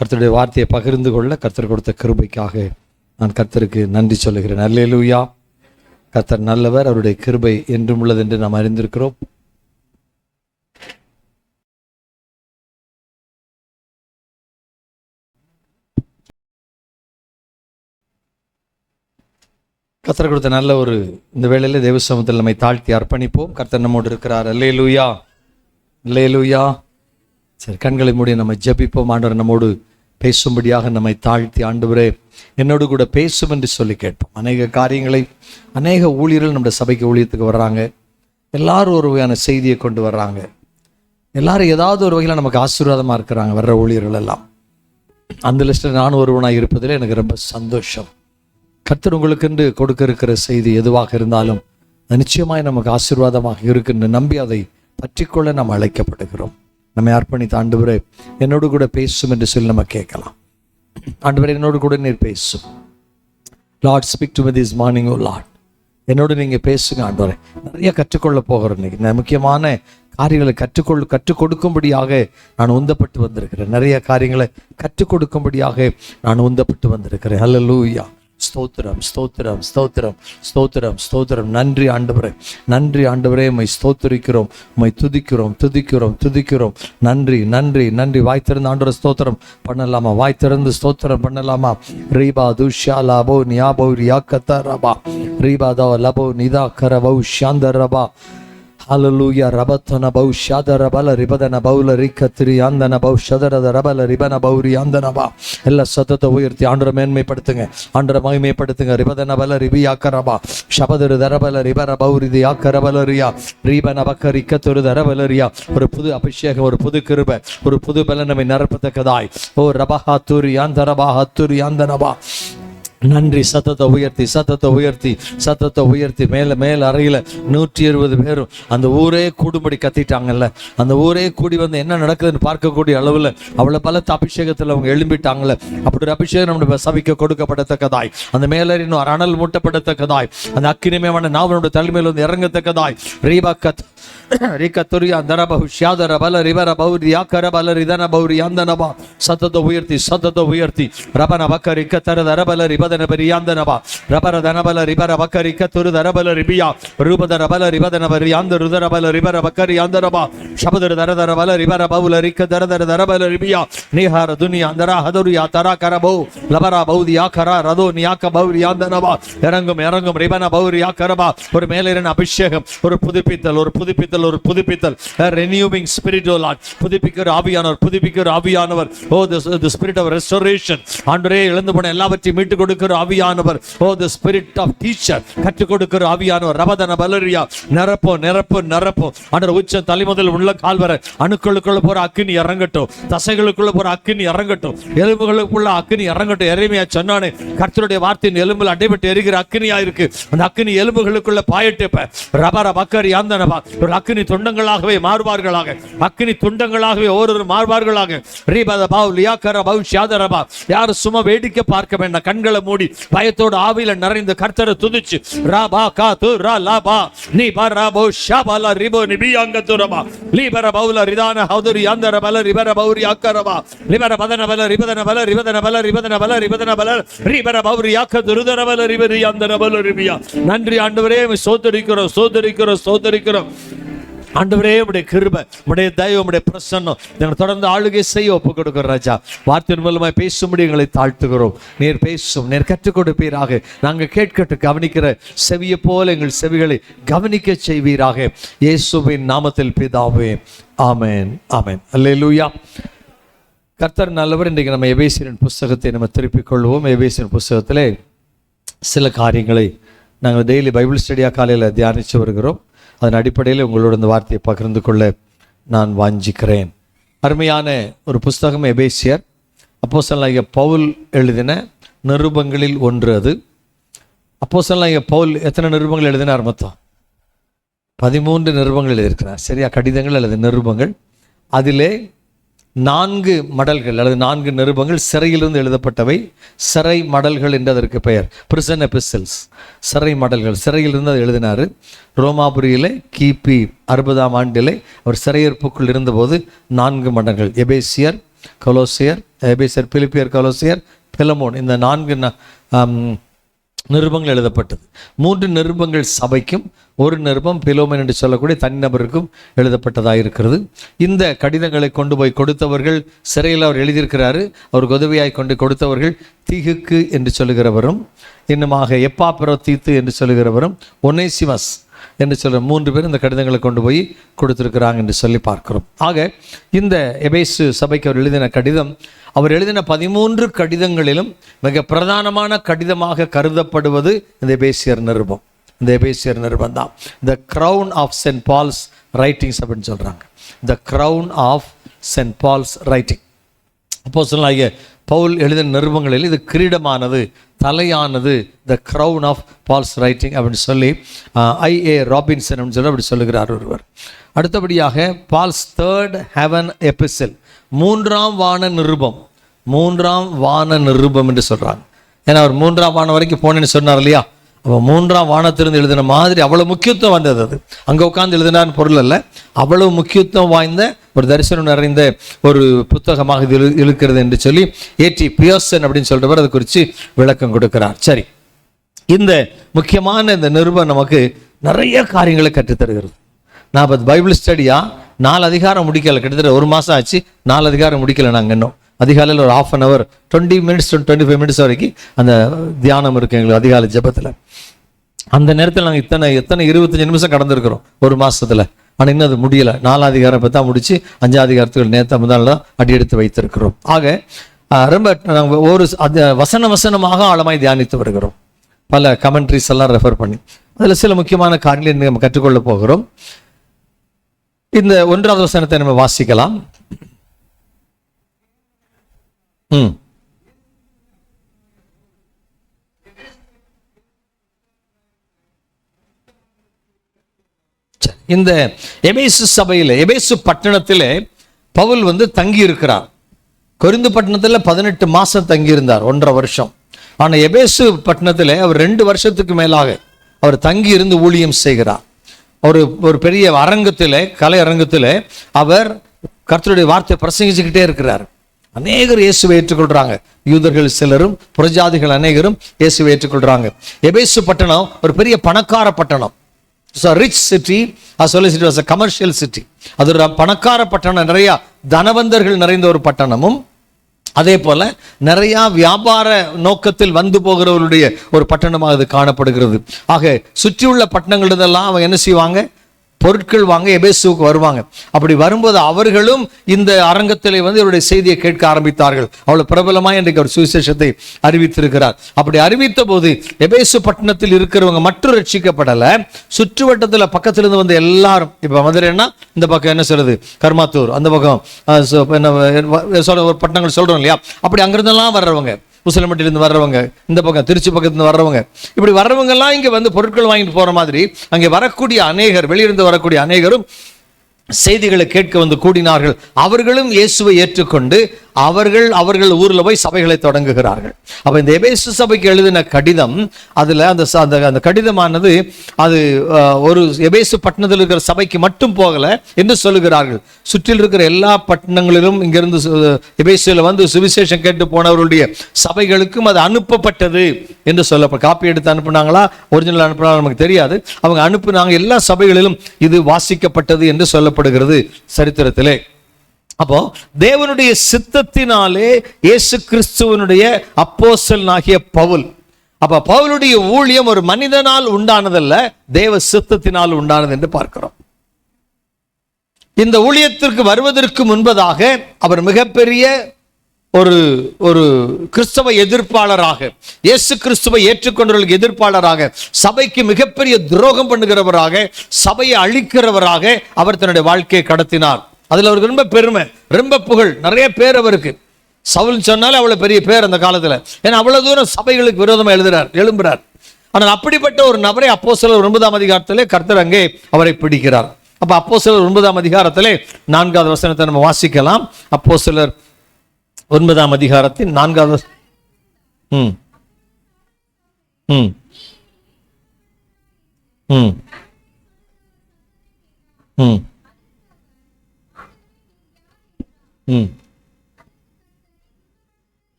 கர்த்தருடைய வார்த்தையை பகிர்ந்து கொள்ள கர்த்தர் கொடுத்த கிருபைக்காக நான் கர்த்தருக்கு நன்றி சொல்லுகிறேன். அல்லேலூயா. கர்த்தர் நல்லவர், அவருடைய கிருபை என்றும் உள்ளது என்று நாம் அறிந்திருக்கிறோம். கர்த்தர் கொடுத்த நல்ல ஒரு இந்த வேளையில் தேவ சமூகத்தில் நம்மை தாழ்த்தி அர்ப்பணிப்போம். கர்த்தர் நம்மோடு இருக்கிறார். அல்லேலூயா, அல்லேலூயா. சரி, கண்களை மூடி நம்ம ஜெபிப்போம். ஆண்டவர் நம்மோடு பேசும்படியாக நம்மை தாழ்த்தி, ஆண்டவரே என்னோடு கூட பேசும் என்று சொல்லி கேட்போம். அநேக காரியங்களை அநேக ஊழியர்கள் நம்முடைய சபைக்கு ஊழியத்துக்கு வர்றாங்க. எல்லாரும் ஒரு வகையான செய்தியை கொண்டு வர்றாங்க. எல்லாரும் ஏதாவது ஒரு வகையில் நமக்கு ஆசீர்வாதமாக இருக்கிறாங்க வர்ற ஊழியர்கள் எல்லாம். அந்த லிஸ்ட்டில் நானும் ஒருவனாக இருப்பதில் எனக்கு ரொம்ப சந்தோஷம். கர்த்தர் உங்களுக்கென்று கொடுக்க இருக்கிற செய்தி எதுவாக இருந்தாலும் நிச்சயமாய் நமக்கு ஆசீர்வாதமாக இருக்குன்னு நம்பி அதை பற்றிக்கொள்ள நாம் அழைக்கப்படுகிறோம். நம்மை அர்ப்பணித்த ஆண்டவரே என்னோடு கூட பேசும் என்று சொல்லி நம்ம கேட்கலாம். ஆண்டவரே என்னோடு கூட நீர் பேசும். Lord speak to me this morning. Oh Lord, என்னோடு நீங்கள் பேசுங்க ஆண்டவரே. நிறைய கற்றுக்கொள்ள போகிறேன். இன்னைக்கு முக்கியமான காரியங்களை கற்றுக் கொடுக்கும்படியாக நான் உந்தப்பட்டு வந்திருக்கிறேன். நிறைய காரியங்களை கற்றுக் கொடுக்கும்படியாக நான் உந்தப்பட்டு வந்திருக்கிறேன். அல்லேலூயா. ஸ்தோத்திரம், ஸ்தோத்திரம், ஸ்தோத்திரம், ஸ்தோத்திரம், ஸ்தோத்திரம். நன்றி ஆண்டவரே, நன்றி ஆண்டவரே. உம்மை ஸ்தோத்திரிக்கிறோம், உம்மை துதிக்கிறோம், துதிக்கிறோம், துதிக்கிறோம். நன்றி, நன்றி, நன்றி. வாய் திறந்து ஆண்டவரை ஸ்தோத்திரம் பண்ணலாமா? வாய் திறந்து ஸ்தோத்திரம் பண்ணலாமா? ரீபா துஷா லாபோ நியாபோ ரியாக்கத்தா ரபா ரீபா தோ லபோ நிதா கரபௌ ஷாந்த ரபா. ஹல்லேலூயா. ரபத்தன பௌ ஷாதர பல ரிபதன பௌல ரிக்கத்திரி ஆந்தன பௌ ஷதரத ரபல ரிபன பௌரி ஆந்தனபா. எல்லா சத்தத்தை உயர்த்தி ஆண்டரை மேன்மைப்படுத்துங்க, ஆண்டரை மகிமைப்படுத்துங்க. ரிபதன பல ரிபியாக்கரபா ஷபதரு தரபல ரிபர பௌரிதி ஆக்கரபலரியா ரீபன பக்க ரிக்கத்துரு தரபலரியா. ஒரு புது அபிஷேகம், ஒரு புது கிருபை, ஒரு புது பலன் நம்மை நிரப்பத்தக்கதாய். ஓ ரபஹா துரி ஆந்தரபா ஹத்துரி ஆந்தனபா. நன்றி. சத்தத்தை உயர்த்தி, சத்தத்தை உயர்த்தி, சத்தத்தை உயர்த்தி. மேல அறையில் 120 பேரும் அந்த ஊரே கூடும்படி கத்திட்டாங்கல்ல. அந்த ஊரே கூடி வந்து என்ன நடக்குதுன்னு பார்க்கக்கூடிய அளவில் அவ்வளோ பலத்த அபிஷேகத்தில் அவங்க எழும்பிட்டாங்கல்ல. அப்படி ஒரு அபிஷேகம் நம்முடைய சபைக்கு கொடுக்கப்படத்தக்கதாய், அந்த மேலறின் ஒரு அனல் மூட்டப்படத்தக்கதாய், அந்த அக்கினிமயமான நாவனுடைய தலைமையில் வந்து இறங்கத்தக்கதாய். ரீபா கத் ரிகத்துரியா தரபஹு ஷாதர பல ரிபர பௌரியா கரபல ரிதன பௌரி ஆந்தனபா. சத்தத்தை உயர்த்தி, சத்தத்தை உயர்த்தி. ரபன பக்க ரிக்கத்தர தரபல ரிபதன பரியாந்தனபா ரபர தனபல ரிபர பக்க ரிக்கத்துரு தரபல ரிபியா ரூபதர பல ரிபதன பரியாந்த ருதரபல ரிபர பக்கரி ஆந்தனபா ஷபதர தரதர பல ரிபர பௌல ரிக்க தரதர தரபல ரிபியா நீஹார துனியா அந்தரா ஹதுரியா தரா கரபௌ லபரா பௌதியா கரா ரதோ நியாக்க பௌரி ஆந்தனபா. இறங்கும், இறங்கும் ரிபன பௌரியா கரபா. ஒரு மேலிரன் அபிஷேகம், ஒரு புதுப்பித்தல், ஒரு புதுப்பித்தல், ஒரு புதுப்பித்தல். renewing spirit, oh Lord. புதுப்பிக்கிற ஆவியானவர், புதுப்பிக்கிற ஆவியானவர். oh the spirit of restoration. ஆண்டவரே இழந்து போன எல்லாவற்றையும் மீட்டு கொடுக்கிற ஆவியானவர். oh the spirit of teacher. கற்றுக் கொடுக்கிற ஆவியானவர். ரபதன பலரியா. நிரப்போ, நிரப்போ, நிரப்போ. ஆண்டவர் உச்ச தலைமுதல் உள்ள கால்வரை அணுக்களுக்குள்ள போற அக்கினி இறங்கட்டும், தசைகளுக்குள்ள போற அக்கினி இறங்கட்டும், எலும்புகளுக்குள்ள அக்கினி இறங்கட்டும். எரேமியா சொன்னானே, கர்த்தருடைய வார்த்தையின் எலும்பில் அடைபட்டு எரிகிற அக்கினியா இருக்கு. அந்த அக்கினி எலும்புகளுக்குள்ள பாயட்டு ரபர பக்கரி ஆந்தனபா. ஒரு அக்கினி துண்டங்களாகவே மாறுவார்களாக, அக்கினி துண்டங்களாகவே ஒவ்வொரு மாறுவார்களாக. ரீபத பாவ் லியாக்கர பௌ ஷாதரபா. யாரும் சும்மா வேடிக்கை பார்க்க வேண்டாம். கண்களை மூடி பயத்தோடு ஆவியில நிறைந்த கர்த்தரை துதிச்சு ராபா கா து ரா லாபா நீ பர பௌ ஷாபல ரிபோ நிபியாங்க துரபா லீபர பௌல ரிதான ஹௌதுரி ஆந்தர பல ரிபர பௌரி ஆக்கரபா லிபர பதன பல ரிபதன பல ரிபதன பல ரிபதன பல ரிபதன பல ரிபர பௌரி ஆக்க துருதர பல ரிபரி ஆந்தர பல ரிபியா. நன்றி ஆண்டவரே, சோதரிக்கிறோம், சோதரிக்கிறோம், சோதரிக்கிறோம். ஆண்டவரே உடைய கிருபை, உடைய தயவு, உடைய பிரசன்னம் எங்களை தொடர்ந்து ஆளுகை செய்ய ஒப்புக் கொடுக்கிற ராஜா. வார்த்தையின் மூலமாக பேசும்படி எங்களை தாழ்த்துகிறோம். நீர் பேசும், நீர் கற்றுக் கொடுப்பீராக. நாங்கள் கேட்கட்டு கவனிக்கிற செவியை போல எங்கள் செவிகளை கவனிக்க செய்வீராக. இயேசுவின் நாமத்தில் பிதாவே, ஆமென், ஆமென். அல்லேலூயா. கர்த்தர் நல்லவர். இன்றைக்கு நம்ம எபேசியரின் புஸ்தகத்தை நம்ம திருப்பிக் கொள்வோம். எபேசியரின் புஸ்தகத்திலே சில காரியங்களை நாங்கள் டெய்லி பைபிள் ஸ்டடியாக காலையில் தியானித்து வருகிறோம். அதன் அடிப்படையில் உங்களோட இந்த வார்த்தையை பகிர்ந்து கொள்ள நான் வாஞ்சிக்கிறேன். அருமையான ஒரு புஸ்தகம் எபேசியர். அப்போஸ்தலனாகிய பவுல் எழுதின நிருபங்களில் ஒன்று அது. அப்போஸ்தலனாகிய பவுல் எத்தனை நிருபங்கள் எழுதினார்? மொத்தம் 13 நிருபங்கள் எழுதியிருக்கிறார். சரியா? கடிதங்கள் அல்லது நிருபங்கள். அதிலே 4 மடல்கள் அல்லது 4 நிருபங்கள் சிறையிலிருந்து எழுதப்பட்டவை. சிறை மடல்கள் என்று அதற்கு பெயர். பிரிசன் எபிஸ்டல்ஸ். சிறை மடல்கள். சிறையிலிருந்து அதை எழுதினார். ரோமாபுரியிலே கிபி 60ஆம் ஆண்டிலே அவர் சிறையிருப்புக்குள் இருந்தபோது 4 மடல்கள். எபேசியர், கொலோசியர், எபேசியர், பிலிப்பியர், கொலோசியர், பிலமோன், இந்த 4 நிருபங்கள் எழுதப்பட்டது. 3 நிருபங்கள் சபைக்கும், 1 நிருபம் பிலோமேன் என்று சொல்லக்கூடிய தனிநபருக்கும் எழுதப்பட்டதாக இருக்கிறது. இந்த கடிதங்களை கொண்டு போய் கொடுத்தவர்கள், சிறையில் அவர் எழுதியிருக்கிறாரு, அவருக்கு உதவியாய் கொண்டு கொடுத்தவர்கள் தீகுக்கு என்று சொல்லுகிறவரும், இன்னுமாக எப்பாப்ரோதீத்து என்று சொல்லுகிறவரும், ஒனேசிமஸ் என்று சொல்கிற 3 பேர் இந்த கடிதங்களை கொண்டு போய் கொடுத்துருக்கிறாங்க என்று சொல்லி பார்க்கிறோம். ஆக இந்த எபேசு சபைக்கு அவர் எழுதின கடிதம், அவர் எழுதின 13 கடிதங்களிலும் மிக பிரதானமான கடிதமாக கருதப்படுவது இந்த எபேசியர் நிருபம். இந்த எபேசியர் நிருபம் தான் the crown of saint Paul's writings அப்படின்னு சொல்கிறாங்க. The crown of saint Paul's writing. அப்போஸ்தலனாகிய பவுல் எழுதின நிருபங்களில் இது கிரீடமானது, தலையானது, the crown of Paul's writing அப்படின்னு சொல்லி I.A. ராபின்சன் அப்படின்னு சொல்லி அப்படி சொல்லுகிறார் ஒருவர். அடுத்தபடியாக பால்ஸ் தேர்ட் ஹெவன் எபிசில், 3ஆம் வான நிருபம். 3ஆம் வான நிருபம் என்று சொல்கிறாங்க. ஏன்னா அவர் 3ஆம் வானம் வரைக்கும் போனேன்னு சொன்னார் இல்லையா? அப்போ 3ஆம் வானத்திலிருந்து எழுதின மாதிரி அவ்வளோ முக்கியத்துவம் வந்தது. அது அங்கே உட்காந்து எழுதினான்னு பொருள் அல்ல, அவ்வளவு முக்கியத்துவம் வாய்ந்த ஒரு தரிசனம் நிறைந்த ஒரு புத்தகமாக இது இருக்கிறது என்று சொல்லி A.T. பியர்சன் அப்படின்னு சொல்கிறவர் அதை குறித்து விளக்கம் கொடுக்கிறார். சரி, இந்த முக்கியமான இந்த நிருபம் நமக்கு நிறைய காரியங்களை கற்றுத்தருகிறது. நான் இப்போ பைபிள் ஸ்டடியாக 4 அதிகாரம் முடிக்கலை, கிட்டத்தட்ட 1 மாதம் ஆச்சு, 4 அதிகாரம் முடிக்கலை. நாங்கள் இன்னும் அதிகாலையில் ஒரு 1/2 hour 20 minutes 25 minutes வரைக்கும் அந்த தியானம் இருக்குது எங்களுக்கு அதிகாலை ஜெபத்தில். அந்த நேரத்தில் நாங்கள் எத்தனை 25 நிமிஷம் கடந்திருக்கிறோம் 1 மாதத்தில். ஆனால் இன்னும் அது முடியலை. 4 அதிகாரம் இப்போ தான் முடித்து 5 அதிகாரத்துக்கு நேற்று முதல்ல தான் அடி எடுத்து வைத்திருக்கிறோம். ஆக ரொம்ப நாங்கள் ஒரு வசனமாக ஆழமாய் தியானித்து வருகிறோம். பல கமெண்ட்ரிஸ் எல்லாம் ரெஃபர் பண்ணி அதில் சில முக்கியமான காரியங்களை நம்ம கற்றுக்கொள்ள போகிறோம். இந்த 1வது வசனத்தை நம்ம வாசிக்கலாம். இந்த எபேசு சபையில், எபேசு பட்டணத்தில் பவுல் தங்கி இருக்கிறார். கொரிந்து பட்டணத்தில் 18 மாதம் தங்கியிருந்தார், 1.5 வருஷம். ஆனால் எபேசு பட்டணத்தில் அவர் 2 வருஷத்துக்கு மேலாக அவர் தங்கி இருந்து ஊழியம் செய்கிறார். ஒரு பெரிய அரங்கத்தில், கலை அரங்கத்தில் அவர் கர்த்தருடைய வார்த்தை பிரசங்கிச்சுக்கிட்டே இருக்கிறார். அநேகர் இயேசுவை ஏற்றுக்கொள்றாங்க. யூதர்கள் சிலரும், புறஜாதிகள் அநேகரும் இயேசுவை ஏற்றுக்கொள்றாங்க. எபேசு பட்டணம் ஒரு பெரிய பணக்கார பட்டணம். It's a rich city as well as it was a commercial city. அது ஒரு பணக்கார பட்டணம், நிறைய தனவந்தர்கள் நிறைந்த ஒரு பட்டணமும், அதே போல நிறைய வியாபார நோக்கத்தில் வந்து போகிறவருடைய ஒரு பட்டணமாக அது காணப்படுகிறது. ஆக சுற்றியுள்ள பட்டணங்களிடெல்லாம் அவங்க என்ன செய்வாங்க? பொருட்கள் வாங்க எபேசுவுக்கு வருவாங்க. அப்படி வரும்போது அவர்களும் இந்த அரங்கத்தில் இவருடைய செய்தியை கேட்க ஆரம்பித்தார்கள். அவ்வளவு பிரபலமாக இன்றைக்கு அவர் சுவிசேஷத்தை அறிவித்திருக்கிறார். அப்படி அறிவித்த போது எபேசு பட்டணத்தில் இருக்கிறவங்க மட்டும் ரட்சிக்கப்படலை, சுற்றுவட்டத்தில் பக்கத்துல இருந்து வந்து எல்லாரும், இப்ப மதுரைன்னா இந்த பக்கம் என்ன சொல்றது, கர்மாத்தூர், அந்த பக்கம் ஒரு பட்டணங்கள் சொல்றோம் இல்லையா, அப்படி அங்கிருந்தெல்லாம் வர்றவங்க, உசிலம்பட்டியிலிருந்து வர்றவங்க, இந்த பக்கம் திருச்சி பக்கத்துல வர்றவங்க, இப்படி வர்றவங்க எல்லாம் இங்க வந்து பொருட்கள் வாங்கிட்டு போற மாதிரி அங்கே வரக்கூடிய அநேகர், வெளியிருந்து வரக்கூடிய அநேகரும் செய்திகளை கேட்க வந்து கூடினார்கள். அவர்களும் இயேசுவை ஏற்றுக்கொண்டு அவர்கள் ஊர்ல போய் சபைகளை தொடங்குகிறார்கள். அப்ப இந்த எபேசு சபைக்கு எழுதின கடிதம், அதுல அந்த கடிதமானது அது ஒரு எபேசு பட்டணத்தில் இருக்கிற சபைக்கு மட்டும் போகல என்று சொல்லுகிறார்கள். சுற்றில் இருக்கிற எல்லா பட்டணங்களிலும் இங்கிருந்து எபேசுல வந்து சுவிசேஷம் கேட்டு போனவர்களுடைய சபைகளுக்கும் அது அனுப்பப்பட்டது என்று சொல்லப்பட்ட. காப்பி எடுத்து அனுப்புனாங்களா, ஒரிஜினல் அனுப்புனாங்களா நமக்கு தெரியாது. அவங்க அனுப்புனாங்க. எல்லா சபைகளிலும் இது வாசிக்கப்பட்டது என்று சொல்லப்படுகிறது சரித்திரத்திலே. அப்போ தேவனுடைய சித்தத்தினாலே இயேசு கிறிஸ்துவனுடைய அப்போஸ்தலனாகிய பவுல், அப்ப பவுலுடைய ஊழியம் ஒரு மனிதனால் உண்டானதல்ல, தேவ சித்தத்தினால் உண்டானது என்று பார்க்கிறோம். இந்த ஊழியத்திற்கு வருவதற்கு முன்பதாக அவர் மிகப்பெரிய ஒரு கிறிஸ்தவ எதிர்ப்பாளராக, இயேசு கிறிஸ்துவை ஏற்றுக்கொண்டவர்களுக்கு எதிர்ப்பாளராக, சபைக்கு மிகப்பெரிய துரோகம் பண்ணுகிறவராக, சபையை அழிக்கிறவராக அவர் தன்னுடைய வாழ்க்கையை கடத்தினார். அதுல அவருக்கு ரொம்ப பெருமை, ரொம்ப புகழ், நிறைய பேர் அவருக்கு. சவுல் சொன்னாலே அவ்வளவு பெரிய பேர் அந்த காலத்துல. ஏன்னா அவ்வளவு தூரம் சபைகளுக்கு விரோதமா எழும்புறார். ஆனால் அப்படிப்பட்ட ஒரு நபரை அப்போஸ்தலர் 9ஆம் அதிகாரத்திலே கர்த்தர் அங்கே அவரை பிடிக்கிறார். அப்ப அப்போஸ்தலர் 9ஆம் அதிகாரத்திலே 4வது வசனத்தை நம்ம வாசிக்கலாம். அப்போஸ்தலர் 9ஆம் அதிகாரத்தின் 4வது ம் ம் ம் ம் ம்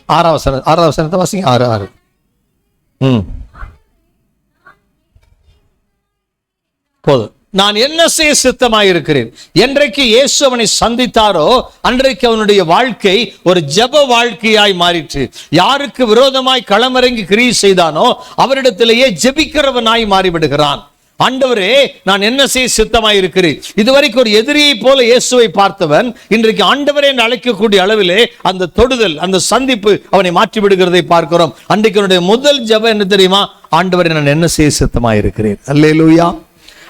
ஆறாவது வசனத்தை வாசிங்க. 6:6. போதும். நான் என்ன செய்ய சித்தமாயிருக்கிறேன். என்றைக்கு இயேசு அவனை சந்தித்தாரோ அன்றைக்கு அவனுடைய வாழ்க்கை ஒரு ஜெப வாழ்க்கையாய் மாறிற்று. யாருக்கு விரோதமாய் களமிறங்கி கிரியை செய்தானோ அவரிடத்திலேயே ஜெபிக்கிறவனாய் மாறிவிடுகிறான். ஆண்டவரே, நான் என்ன செய்ய சித்தமாய் இருக்கிறேன். இதுவரைக்கும் ஒரு எதிரியை போல இயேசுவை பார்த்தவன் இன்றைக்கு ஆண்டவரே என்று அழைக்கக்கூடிய அளவிலே அந்த தொடுதல், அந்த சந்திப்பு அவனை மாற்றி விடுகிறதை பார்க்கிறோம். அன்றைக்கு அவனுடைய முதல் ஜெபம் என்ன தெரியுமா? ஆண்டவரே, நான் என்ன செய்ய சித்தமாய் இருக்கிறேன். அல்லேலூயா.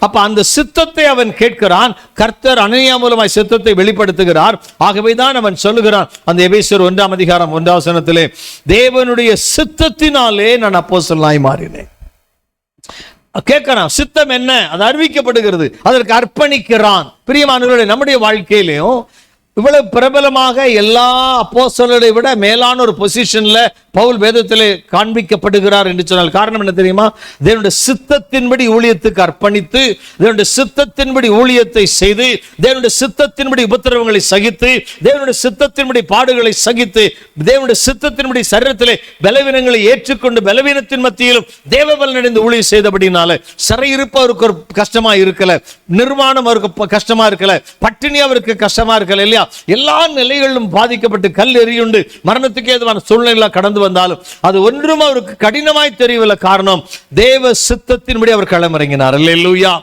அப்ப அந்த சித்தத்தை அவன் கேட்கிறான். கர்த்தர் அனனியா மூலமாய் சித்தத்தை வெளிப்படுத்துகிறார். ஆகவேதான் அவன் சொல்லுகிறான் அந்த எபேசியர் 1:1 தேவனுடைய சித்தத்தினாலே நான் அப்போஸ்தலனாய் மாறினேன். கேட்கிறான், சித்தம் என்ன? அது அறிவிக்கப்படுகிறது, அதற்கு அர்ப்பணிக்கிறான். பிரியமானவர்களே, நம்முடைய வாழ்க்கையிலையும் இவ்வளவு பிரபலமாக எல்லா அப்போஸ்தலரை விட மேலான ஒரு பொசிஷன்ல பவுல் வேதத்திலே காண்பிக்கப்படுகிறார் என்று சொன்னால் காரணம் என்ன தெரியுமா? தேவனுடைய சித்தத்தின்படி ஊழியத்துக்கு அர்ப்பணித்து, தேவனுடைய சித்தத்தின்படி ஊழியத்தை செய்து, தேவனுடைய சித்தத்தின்படி உபத்திரவங்களை சகித்து, தேவனுடைய சித்தத்தின்படி பாடுகளை சகித்து, தேவனுடைய சித்தத்தின்படி சரீரத்திலே பலவீனங்களை ஏற்றுக்கொண்டு பலவீனத்தின் மத்தியிலும் தேவபலன் அடைந்து ஊழியம் செய்தபடினால சிறையிருப்பு அவருக்கு ஒரு கஷ்டமா இருக்கல, நிர்வாணம் அவருக்கு கஷ்டமா இருக்கல, பட்டினி அவருக்கு கஷ்டமா இருக்கல இல்லையா? எல்லா நிலைகளிலும் பாதிக்கப்பட்டு கல் எறியுண்டு மரணத்துக்கு ஏதுவான சூழ்நிலை கடந்து வந்தாலும் அது ஒன்றும் அவருக்கு கடினமாய் தெரியவில்லை. காரணம், தேவ சித்தத்தின்படி அவர் களமிறங்கினார். அல்லேலூயா.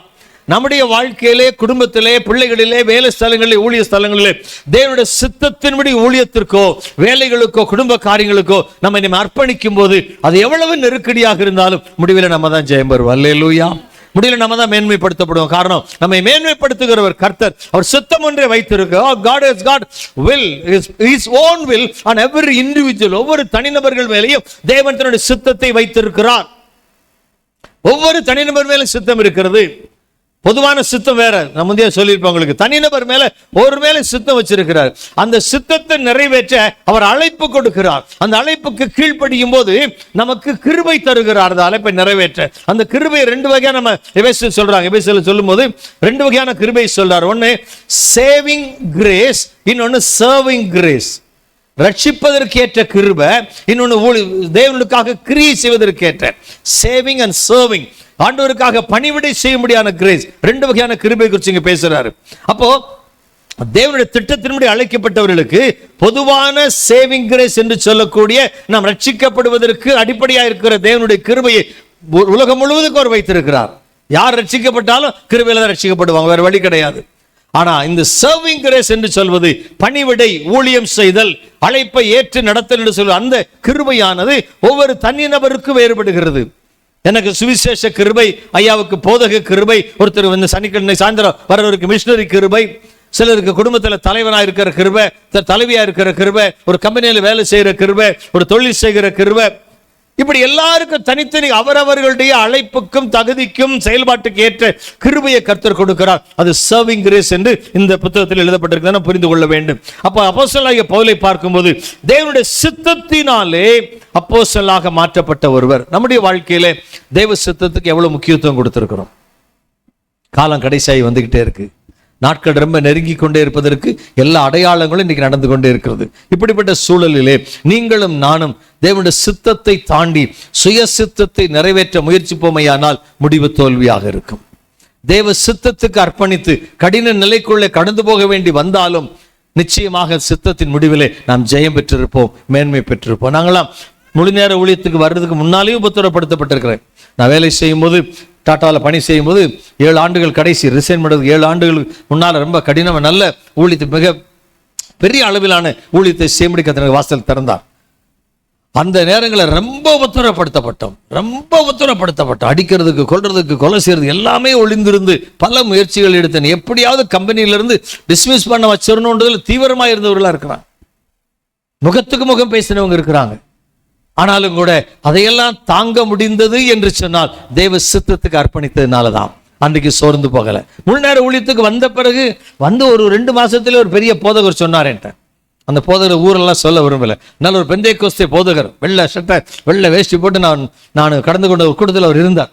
நம்முடைய வாழ்க்கையிலே, குடும்பத்திலே, பிள்ளைகளிலே, வேலை ஸ்தலங்களிலே, ஊழிய ஸ்தலங்களிலே தேவனுடைய சித்தத்தின்படி ஊழியத்திற்கோ வேலைகளுக்கோ குடும்ப காரியங்களுக்கோ நம்ம அர்ப்பணிக்கும் போது அது எவ்வளவு நெருக்கடியாக இருந்தாலும் முடிவில் நம்ம தான் ஜெயம் பெறுவோம். அல்லேலூயா. முடியல நம்ம தான் மேன்மைப்படுத்தப்படுவோம். காரணம், நம்மை மேன்மைப்படுத்துகிறவர் கர்த்தர். அவர் சித்தம் ஒன்றை வைத்திருக்கிறார். God has got will, his own will on every individual. ஒவ்வொரு தனிநபர்கள் மேலேயும் தேவன் தன்னுடைய சித்தத்தை வைத்திருக்கிறார். ஒவ்வொரு தனிநபர் மேலே சித்தம் இருக்கிறது. பொதுவான சித்தம் வேற. நான் முந்தைய சொல்லியிருப்பேன் உங்களுக்கு. தனிநபர் மேல ஒரு மேல சித்தம் வச்சிருக்கிறார். அந்த சித்தத்தை நிறைவேற்ற அவர் அழைப்பு கொடுக்கிறார். அந்த அழைப்புக்கு கீழ்ப்படியும் போது நமக்கு கிருபை தருகிறார். அந்த அழைப்பை நிறைவேற்ற அந்த கிருபை ரெண்டு வகையா நம்ம எபேசியர் சொல்றாங்க. எபேசியர் சொல்லும் போது ரெண்டு வகையான கிருபை சொல்றார். ஒன்னு சேவிங் கிரேஸ், இன்னொன்னு சர்விங் கிரேஸ். ரட்சிப்பதற்கேற்ற கிருபை, இன்னொன்னு தேவனுக்காக கிரியை செய்வதற்கேற்ற சேவிங் அண்ட் சர்விங். ஆண்டவருக்காக பணிவிடை செய்ய முடியாத கிரேஸ். ரெண்டு வகையான கிருபை குறித்து இங்க பேசுறாரு. அப்போ தேவனுடைய திட்டத்தின்படி அழைக்கப்பட்டவர்களுக்கு பொதுவான சேவிங் கிரேஸ் என்று சொல்லக்கூடிய நாம் ரட்சிக்கப்படுவதற்கு அடிப்படையாக இருக்கிற தேவனுடைய கிருபையை உலகம் முழுவதுக்கும் அவர் வைத்திருக்கிறார். யார் ரட்சிக்கப்பட்டாலும் கிருபையில தான் ரட்சிக்கப்படுவாங்க, வேற வழி கிடையாது. ஆனா இந்த சர்விங் கிரேஸ் என்று சொல்வது பணிவிடை, ஊழியம் செய்தல், அழைப்பை ஏற்று நடத்தல் என்று சொல்வது அந்த கிருபையானது ஒவ்வொரு தனிநபருக்கு வேறுபடுகிறது. எனக்கு சுவிசேஷ கிருபை, ஐயாவுக்கு போதக கிருபை, ஒருத்தர் வந்து சனிக்கிழமை சாயந்தரம் வரவருக்கு மிஷனரி கிருபை, சிலருக்கு குடும்பத்தில் தலைவனாக இருக்கிற கிருபை, தலைவியா இருக்கிற கிருபை, ஒரு கம்பெனியில் வேலை செய்கிற கிருபை, ஒரு தொழில் செய்கிற கிருபை. இப்படி எல்லாருக்கும் தனித்தனி அவரவர்களுடைய அழைப்புக்கும் தகுதிக்கும் செயல்பாட்டுக்கு ஏற்ற கிருபையை கர்த்தர் கொடுக்கிறார். அது சர்விங் கிரேஸ் என்று இந்த புத்தகத்தில் எழுதப்பட்டிருக்கிறது புரிந்து கொள்ள வேண்டும். அப்போ அப்போஸ்தலனாகிய பவுலை பார்க்கும்போது தேவனுடைய சித்தத்தினாலே அப்போஸ்தலனாக மாற்றப்பட்ட ஒருவர். நம்முடைய வாழ்க்கையிலே தேவ சித்தத்துக்கு எவ்வளவு முக்கியத்துவம் கொடுத்திருக்கிறோம். காலம் கடைசியாகி வந்துகிட்டே இருக்கு. நாட்கள் ரொம்ப நெருங்கி கொண்டே இருப்பதற்கு எல்லா அடையாளங்களும் இன்னைக்கு நடந்து கொண்டே இருக்கிறது. இப்படிப்பட்ட சூழலிலே நீங்களும் நானும் தேவனுடைய சித்தத்தை தாண்டி சுய சித்தத்தை நிறைவேற்ற முயற்சிப்போமையானால் முடிவு தோல்வியாக இருக்கும். தேவ சித்தத்துக்கு அர்ப்பணித்து கடின நிலைக்குள்ளே கடந்து போக வேண்டி வந்தாலும் நிச்சயமாக சித்தத்தின் முடிவிலே நாம் ஜெயம் பெற்றிருப்போம், மேன்மை பெற்றிருப்போம். நாங்களாம் முழு நேர ஊழியத்துக்கு வர்றதுக்கு முன்னாலேயும் உபத்திரப்படுத்தப்பட்டிருக்கிறேன். நான் வேலை செய்யும் போது, டாட்டாவில் பணி செய்யும் போது 7 ஆண்டுகள் கடைசி ரிசைன் பண்ணுறது 7 ஆண்டுகளுக்கு முன்னால் ரொம்ப கடினமாக நல்ல ஊழியத்தை, மிக பெரிய அளவிலான ஊழியத்தை செய்யும்படி கர்த்தர் வாசல் திறந்தார். அந்த நேரங்களில் ரொம்ப உபத்திரப்படுத்தப்பட்டோம். அடிக்கிறதுக்கு, கொல்றதுக்கு, கொலை செய்யறது எல்லாமே ஒளிந்திருந்து பல முயற்சிகள் எடுத்தேன். எப்படியாவது கம்பெனியிலிருந்து டிஸ்மிஸ் பண்ண வச்சிடணுன்றதுல தீவிரமாக இருந்தவர்களாக இருக்கிறாங்க. முகத்துக்கு முகம் பேசினவங்க இருக்கிறாங்க. ஆனாலும் கூட அதையெல்லாம் தாங்க முடிந்தது என்று சொன்னால் தேவ சித்தத்துக்கு அர்ப்பணித்ததுனாலதான். அன்றைக்கு சோர்ந்து போகல. முழு நேர ஊழியத்துக்கு வந்த பிறகு வந்து ஒரு 2 மாசத்துல ஒரு பெரிய போதகர் சொன்னார் என்கிட்ட. அந்த போதகர் ஊரெல்லாம் சொல்ல விரும்பல. நல்ல ஒரு பெந்தேகோஸ்தே போதகர், வெள்ளை சட்டை வெள்ளை வேஷ்டி போட்டு நான் கடந்து கொண்ட ஒரு கூட்டத்தில் அவர் இருந்தார்.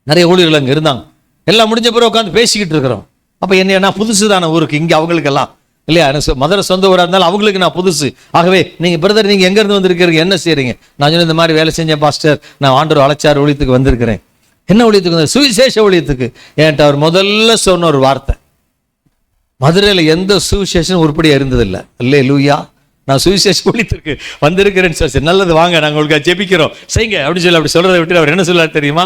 நிறைய ஊழியர்கள் அங்கே இருந்தாங்க. எல்லாம் முடிஞ்ச பிறகு உட்காந்து பேசிக்கிட்டு இருக்கிறோம். அப்போ என்ன, நான் புதுசு தானே ஊருக்கு, இங்கே அவங்களுக்கெல்லாம் இல்லையா? மதுரை சொந்த ஊராக இருந்தாலும் அவங்களுக்கு நான் புதுசு. ஆகவே நீங்கள் பிரதர் நீங்கள் எங்கேருந்து வந்திருக்கிறீங்க, என்ன செய்கிறீங்க? நான் சொன்ன இந்த மாதிரி வேலை செஞ்சேன் பாஸ்டர், நான் ஆண்டவர் அழைச்சார் ஊழியத்துக்கு வந்திருக்கிறேன். என்ன ஊழியத்துக்கு வந்த? சுவிசேஷ ஊழியத்துக்கு. என்கிட்ட அவர் முதல்ல சொன்ன ஒரு வார்த்தை, மதுரையில் எந்த சுவிசேஷம் உருப்படியாக இருந்ததில்லை. அல்லேலூயா. நான் சுவிசேஷ ஊழியத்திற்கு வந்திருக்கிறேன்னு சொல்லி, நல்லது வாங்க நாங்கள் உங்களுக்கு ஜெபிக்கிறோம் செய்யுங்க அப்படின்னு சொல்லி அப்படி சொல்கிறத விட்டு அவர் என்ன சொல்லார் தெரியுமா?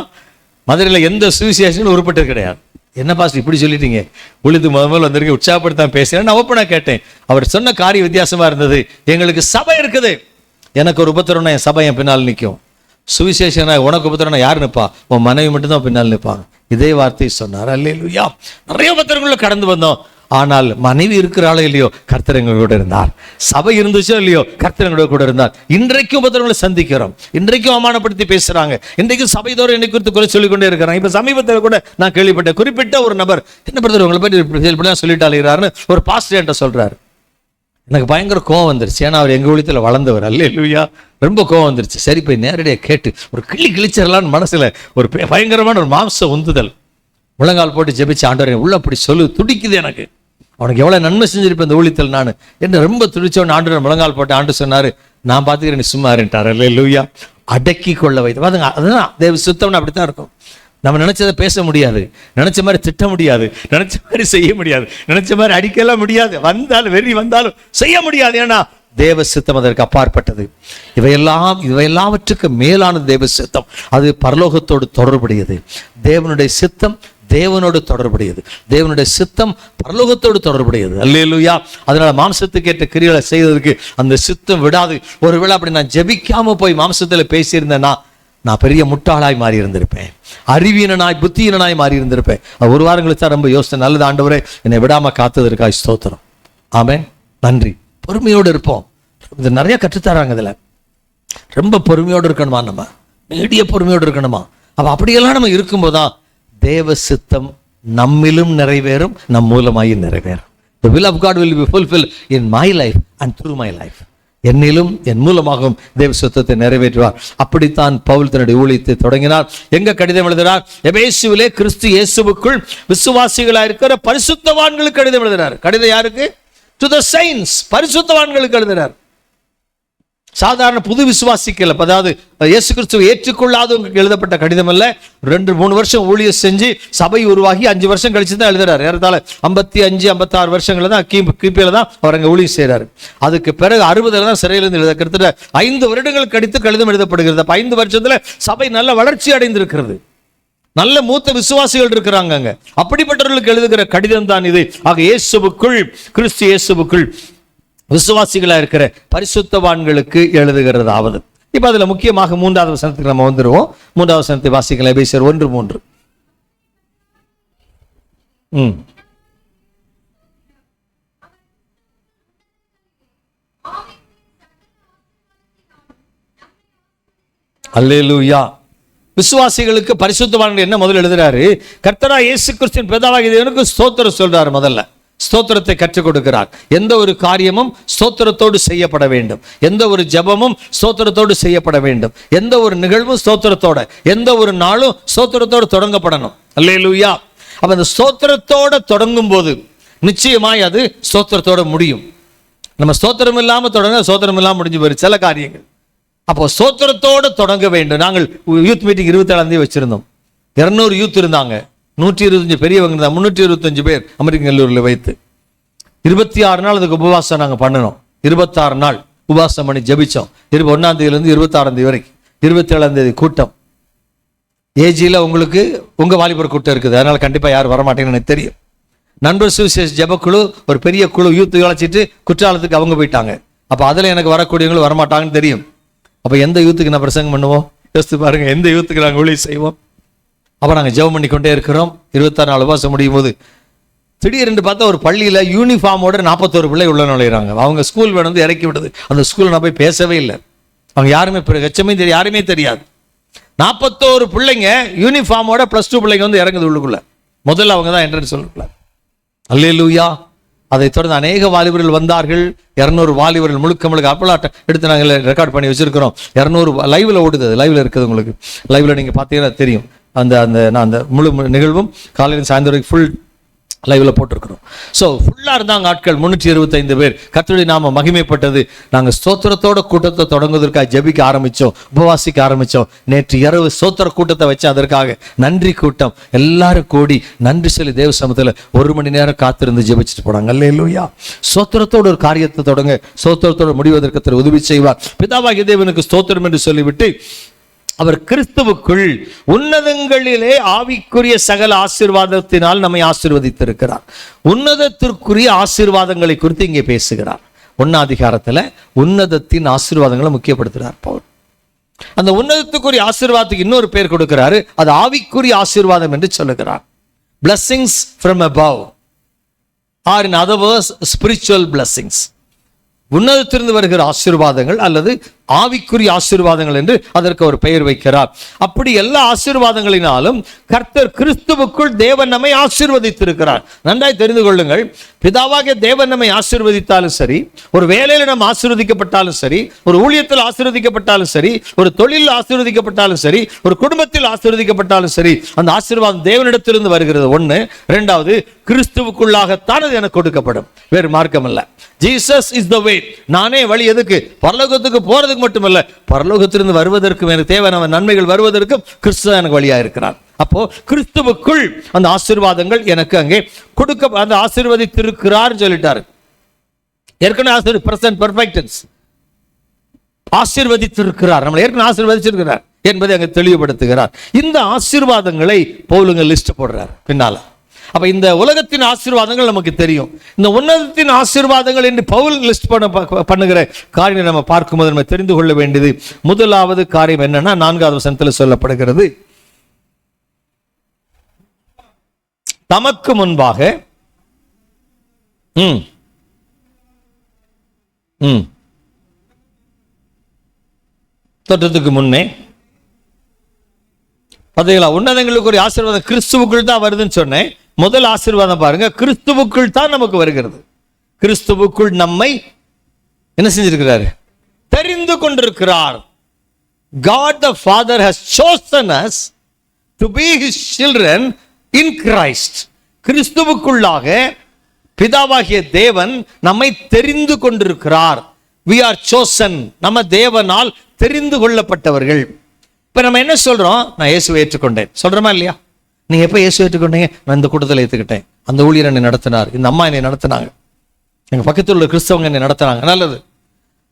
மதுரையில் எந்த சுவிசேஷனும் உருப்பட்டது கிடையாது. என்ன பாஸ்டர் இப்படி சொல்லிட்டீங்க, ஊழியத்துக்கு முதல்ல வந்திருக்க உற்சாகப்படுத்தான் பேசுகிறேன். நான் ஓப்பனாக கேட்டேன். அவர் சொன்ன காரியம் வித்தியாசமாக இருந்தது. எங்களுக்கு சபை இருக்குது, எனக்கு ஒரு உபத்திரம்னா என் சபை என் பின்னால் நிற்கும். சுவிசேஷனா உனக்கு உபத்திரம்னா யார் நிற்பா? உன் மனைவி மட்டும்தான் பின்னால் நிற்பாங்க. இதே வார்த்தையை சொன்னார். அல்லேலூயா. நிறைய உபத்திரங்களும் கடந்து வந்தோம். ஆனால் மனைவி இருக்கிறாளோ இல்லையோ, கர்த்தர் எங்களோட இருந்தார். சபை இருந்துச்சோ இல்லையோ, கர்த்தர் எங்களோட கூட இருந்தார். இன்றைக்கும் உபத்திரங்களை சந்திக்கிறோம், இன்றைக்கும் அவமானப்படுத்தி பேசுறாங்க, இன்றைக்கும் சபைதோறும் என்னை குறித்து குறை சொல்லிக் கொண்டே இருக்கிறாங்க. இப்ப சமீபத்தில் கூட நான் கேள்விப்பட்டேன், குறிப்பிட்ட ஒரு நபர் என்ன பிரதர் உங்களை பற்றி சொல்லிட்டாளுகிறாருன்னு ஒரு பாஸ்டர் என்கிட்ட சொல்றாரு. எனக்கு பயங்கர கோவம் வந்துருச்சு. ஏன்னா அவர் எங்கள் ஊழியத்தில் வளர்ந்தவர். அல்லேலூயா. ரொம்ப கோவம் வந்துருச்சு. சரி போய் நேரடியாக கேட்டு ஒரு கிழிச்சிடலான்னு மனசில் ஒரு பயங்கரமான ஒரு மாம்ச உந்துதல். முழங்கால் போட்டு ஜெபிச்சு, ஆண்டவரே உள்ள அப்படி சொல்லு, துடிக்குது எனக்கு, அவனுக்கு எவ்வளோ நன்மை செஞ்சிருப்பேன் இந்த ஊழியத்தில் நான் என்ன ரொம்ப துடிச்சவன். ஆண்டவர் முழங்கால் போட்டு ஆண்டு சொன்னார், நான் பார்த்துக்கிறேன், நீ சும்மா இருட்டார். அல்லேலூயா. அடக்கி கொள்ள வைத்து பாருங்க. அதுதான் தேவ சுத்தம்னு அப்படித்தான் இருக்கும். நம்ம நினைச்சதை பேச முடியாது, நினைச்ச மாதிரி திட்ட முடியாது, நினைச்ச மாதிரி செய்ய முடியாது, நினைச்ச மாதிரி அடிக்கலாம் முடியாது, வந்தாலும் வெறி வந்தாலும் செய்ய முடியாது. ஏன்னா தேவ சித்தம் அதற்கு அப்பாற்பட்டது. இவையெல்லாவற்றுக்கு மேலான தேவ சித்தம். அது பரலோகத்தோடு தொடர்புடையது. தேவனுடைய சித்தம் தேவனோடு தொடர்புடையது, தேவனுடைய சித்தம் பரலோகத்தோடு தொடர்புடையது. அல்லேலூயா. அதனால மாம்சத்துக்கு ஏற்ற கிரியைகளை செய்வதற்கு அந்த சித்தம் விடாது. ஒருவேளை அப்படி நான் ஜெபிக்காம போய் மாம்சத்தில் பேசியிருந்தேன்னா நான் பெரிய முட்டாளாய் மாறி இருந்திருப்பேன், அறிவீனனாய் புத்தியீனனாய் மாறி இருந்திருப்பேன். ஒரு வாரம் கழிச்சா ரொம்ப யோசனை, நல்லது ஆண்டவரே என்னை விடாம காத்ததற்காக ஸ்தோத்திரம். ஆமென், நன்றி. பொறுமையோடு இருப்போம். இது நிறைய கற்றுத்தராங்க. இதுல ரொம்ப பொறுமையோடு இருக்கணுமா, நம்ம நீடிய பொறுமையோடு இருக்கணுமா. அப்ப அப்படியெல்லாம் நம்ம இருக்கும்போதுதான் தேவ சித்தம் நம்மிலும் நிறைவேறும், நம் மூலமாயும் நிறைவேறும். The will of God will be fulfilled in my life and through my life. என்னிலும் என் மூலமாகவும் தேவ சித்தத்தை நிறைவேற்றுவார். அப்படித்தான் பவுல் தன்னுடைய ஊழியத்தை தொடங்கினார். எங்க கடிதம் எழுதுகிறார்? எபேசுவிலே கிறிஸ்து இயேசுவுக்குள் விசுவாசிகளாக இருக்கிற பரிசுத்தவான்களுக்கு கடிதம் எழுதுகிறார். கடிதம் யாருக்கு? டு தி செயின்ட்ஸ், பரிசுத்தவான்களுக்கு எழுதுகிறார். சாதாரண புது விசுவாசிக்கல, அதாவது இயேசு கிறிஸ்துவை ஏற்றுக்கொள்ளாதவங்களுக்கு எழுதப்பட்ட கடிதம் அல்ல. 2-3 வருஷம் ஊழியம் செஞ்சு சபை உருவாகி 5 வருஷம் கழிச்சு தான் எழுதுறாரு. ஏறத்தாழ 55-56 வருஷங்கள் தான் கிபியில தான் அவர் அங்கே ஊழியம் செய்கிறார். அதுக்கு பிறகு 60 தான் சிறையிலிருந்து எழுத, கிட்டத்தட்ட 5 வருடங்கள் கழித்து கடிதம் எழுதப்படுகிறது. அப்ப 5 வருஷத்துல சபை நல்ல வளர்ச்சி அடைந்திருக்கிறது, நல்ல மூத்த விசுவாசிகள் இருக்கிறாங்க அங்க. அப்படிப்பட்டவர்களுக்கு எழுதுகிற கடிதம் தான் இது. ஆக இயேசுவுக்குள், கிறிஸ்து இயேசுவுக்குள் விசுவாசிகளா இருக்கிற பரிசுத்தவான்களுக்கு எழுதுகிறதாவது. இப்ப அதுல முக்கியமாக 3வது வசனத்துக்கு நம்ம வந்துருவோம். 3வது வசனத்தை வாசிக்கலாம். எபேசியர் 1:3. அல்லேலூயா. விசுவாசிகளுக்கு பரிசுத்தவான்கள் என்ன முதல்ல எழுதுறாரு? கர்த்தராகிய இயேசு கிறிஸ்துவின் பிதாவாகிய தேவனுக்கு ஸ்தோத்திரம் சொல்றாரு. முதல்ல ஸ்தோத்திரத்தை கற்றுக் கொடுக்கிறார். எந்த ஒரு காரியமும் ஸ்தோத்திரத்தோடு செய்யப்பட வேண்டும், எந்த ஒரு ஜெபமும் ஸ்தோத்திரத்தோடு செய்யப்பட வேண்டும், எந்த ஒரு நிகழ்வும் ஸ்தோத்திரத்தோட, எந்த ஒரு நாளும் ஸ்தோத்திரத்தோடு தொடங்கப்படணும். அல்லேலூயா. அப்ப அந்த ஸ்தோத்திரத்தோட தொடங்கும் போது நிச்சயமாய் அது ஸ்தோத்திரத்தோட முடியும். நம்ம ஸ்தோத்திரம் இல்லாம தொடங்க ஸ்தோத்திரம் இல்லாம முடிஞ்சு போயிரு சில காரியங்கள். அப்போ ஸ்தோத்திரத்தோடு தொடங்க வேண்டும். நாங்கள் யூத் மீட்டிங் 27ஆம் தேதி வச்சிருந்தோம். 200 யூத் இருந்தாங்க. 125 பெரியவங்க தான், 325 பேர் அமெரிக்க கல்லூரியில் வைத்து 26 நாள் அதுக்கு உபவாசம் நாங்கள் பண்ணணும். 26 நாள் உபவாசம் பண்ணி ஜபிச்சோம். 21ஆம் தேதியிலிருந்து 26ஆம் தேதி வரைக்கும். 27ஆம் தேதி கூட்டம். ஏஜியில் உங்களுக்கு உங்க வாலிபர் கூட்டம் இருக்குது, அதனால கண்டிப்பா யாரும் வரமாட்டேங்கன்னு எனக்கு தெரியும். நண்பர் சுவிசேஷ ஜபக்குழு ஒரு பெரிய குழு யூத்து அழைச்சிட்டு குற்றாலத்துக்கு அவங்க போயிட்டாங்க. அப்ப அதுல எனக்கு வரக்கூடியவங்களும் வரமாட்டாங்கன்னு தெரியும். அப்ப எந்த யூத்துக்கு நான் பிரசங்கம் பண்ணுவோம்? யோசித்து பாருங்க, எந்த யூத்துக்கு நாங்கள் ஊழியம் செய்வோம்? அப்போ நாங்கள் ஜெபம் பண்ணி கொண்டே இருக்கிறோம். 26 நாள் உபவாசம் முடியும் போது திடீரென்று பார்த்தா ஒரு பள்ளியில் யூனிஃபார்மோட 41 பிள்ளை உள்ள நுழையிறாங்க. அவங்க ஸ்கூல் வேணும் இறக்கி விடுது. அந்த ஸ்கூலில் நான் போய் பேசவே இல்லை. அவங்க யாருமே எச்சமே தெரியும், யாருமே தெரியாது. 41 பிள்ளைங்க யூனிஃபார்மோட +2 பிள்ளைங்க வந்து இறங்குது உள்ளுக்குள்ள. முதல்ல அவங்க தான் என்ட்ரன்ஸ் சொல்லுக்குள்ள. அல்லேலூயா. அதை தொடர்ந்து அநேக வாலிபர்கள் வந்தார்கள். 200 வாலிபர்கள் முழுக்க அப்பலாட்டம் எடுத்து நாங்கள் ரெக்கார்ட் பண்ணி வச்சிருக்கிறோம். 200 லைவ்ல ஓடுது, லைவ்ல இருக்குது. உங்களுக்கு லைவ்ல நீங்க பார்த்தீங்கன்னா தெரியும். அந்த முழு நிகழ்வும் காலையில் சாயந்தரம் ஃபுல் லைவ்ல போட்டிருக்கிறோம். ஸோ ஃபுல்லா இருந்தாங்க ஆட்கள் 325 பேர். கர்த்தருடைய நாம மகிமைப்பட்டது. நாங்கள் ஸ்தோத்திரத்தோட கூட்டத்தை தொடங்குவதற்காக ஜெபிக்க ஆரம்பிச்சோம், உபவாசிக்க ஆரம்பிச்சோம். நேற்று இரவு ஸ்தோத்திர கூட்டத்தை வச்சு அதற்காக நன்றி கூட்டம் எல்லாரும் கூடி நன்றி சொல்லி தேவ சமூகத்தில் 1 மணி நேரம் காத்திருந்து ஜெபிச்சுட்டு போனாங்க. அல்லேலூயா. ஸ்தோத்திரத்தோட ஒரு காரியத்தை தொடங்க, ஸ்தோத்திரத்தோட முடிவதற்கு கர்த்தர் உதவி செய்வார். பிதாவாகிய தேவனுக்கு ஸ்தோத்திரம் என்று சொல்லிவிட்டு அவர் கிறிஸ்துவுக்குள் உன்னதங்களிலே ஆவிக்குரிய சகல ஆசீர்வாதத்தினால் நம்மை ஆசீர்வதித்திருக்கிறார். உன்னதத்திற்குரிய ஆசீர்வாதங்களை குறித்து இங்கே பேசுகிறார். 1 அதிகாரத்தில் உன்னதத்தின் ஆசீர்வாதங்களை முக்கியப்படுத்துகிறார் பவுல். அந்த உன்னதத்துக்குரிய ஆசீர்வாதத்துக்கு இன்னொரு பேர் கொடுக்கிறாரு. அது ஆவிக்குரிய ஆசீர்வாதம் என்று சொல்லுகிறார். blessings from above, or in other words spiritual blessings. உன்னதத்திலிருந்து வருகிற ஆசீர்வாதங்கள் அல்லது ஆவிக்குரிய ஆசீர்வாதங்கள் என்று அதற்கு ஒரு பெயர் வைக்கிறார். அப்படி எல்லா ஆசீர்வாதங்களினாலும் கர்த்தர் கிறிஸ்துவுக்குள் தேவன் நம்மை ஆசீர்வதித்திருக்கிறார். நன்றாய் தெரிந்து கொள்ளுங்கள், பிதாவாகிய தேவன் நம்மை ஆசீர்வதித்தாலும் சரி, ஒரு வேலையில் நம்ம ஆசீர்வதிக்கப்பட்டாலும் சரி, ஒரு ஊழியத்தில் ஆசீர்வதிக்கப்பட்டாலும் சரி, ஒரு தொழிலில் ஆசீர்வதிக்கப்பட்டாலும் சரி, ஒரு குடும்பத்தில் ஆசீர்வதிக்கப்பட்டாலும் சரி, அந்த ஆசீர்வாதம் தேவனிடத்திலிருந்து வருகிறது. 1. 2வது, கிறிஸ்துவுக்குள்ளாகத்தான் அது எனக்கு கொடுக்கப்படும், வேறு மார்க்கம் அல்ல. ஜீசஸ் இஸ் த வே. நானே வழி. எதுக்கு? பரலோகத்துக்கு போறதுக்கு மட்டுமல்ல, பரலோகத்திலிருந்து வருவதற்கும் எனக்கு தேவையான நன்மைகள் வருவதற்கும் கிறிஸ்து எனக்கு வழியா இருக்கிறார். அப்போ கிறிஸ்துவுக்குள் அந்த ஆசீர்வாதங்கள் எனக்கு அங்கே கொடுக்க, அந்த ஆசீர்வதித்திருக்கிறார் சொல்லிட்டாரு. ஏற்கனவே பிரசன்ட் பெர்ஃபெக்டன்ஸ் ஆசீர்வதித்திருக்கிறார், நம்மளை ஏற்கனவே ஆசீர்வதிச்சிருக்கிறார் என்பதை அங்கே தெளிவுபடுத்துகிறார். இந்த ஆசீர்வாதங்களை பவுலுங்க லிஸ்ட் போடுறார் பின்னால. அப்ப இந்த உலகத்தின் ஆசீர்வாதங்கள் நமக்கு தெரியும். இந்த உன்னதத்தின் ஆசீர்வாதங்கள் என்று பவுல் லிஸ்ட் பண்ணுகிற காரியம் நம்ம பார்க்கும்போது நம்ம தெரிந்து கொள்ள வேண்டியது முதலாவது காரியம் என்னன்னா, 4வது வசனத்தில் சொல்லப்படுகிறது, தமக்கு முன்பாக தோற்றத்துக்கு முன்னே பார்த்தீங்களா, உன்னதங்களுக்கு ஒரு ஆசீர்வாதம் கிறிஸ்துவுக்குள் தான் வருதுன்னு சொன்னேன். முதல் ஆசீர்வாதம் பாருங்க, கிறிஸ்துவுக்குள் தான் நமக்கு வருகிறது. கிறிஸ்துவுக்குள் நம்மை என்ன செஞ்சிருக்கிறார்? தெரிந்து கொண்டிருக்கிறார். God the Father has chosen us to be his children in Christ. கிறிஸ்துவுக்குள்ளாக பிதாவாகிய தேவன் நம்மை தெரிந்து கொண்டிருக்கிறார். We are chosen. நம்ம தேவனால் தெரிந்து கொள்ளப்பட்டவர்கள். இப்ப நம்ம என்ன சொல்றோம்? நான் இயேசுவை ஏற்றுக்கொண்டேன் சொல்றோமா இல்லையா? நீங்க எப்ப இயேசு ஏற்றுக்கொண்டீங்க? நான் இந்த கூட்டத்தில் ஏற்றுக்கிட்டேன், அந்த ஊழியர் என்னை நடத்தினார், இந்த அம்மா என்னை நடத்தினாங்க, எங்க பக்கத்தில் உள்ள கிறிஸ்தவங்க என்னை நடத்தினாங்க. நல்லது.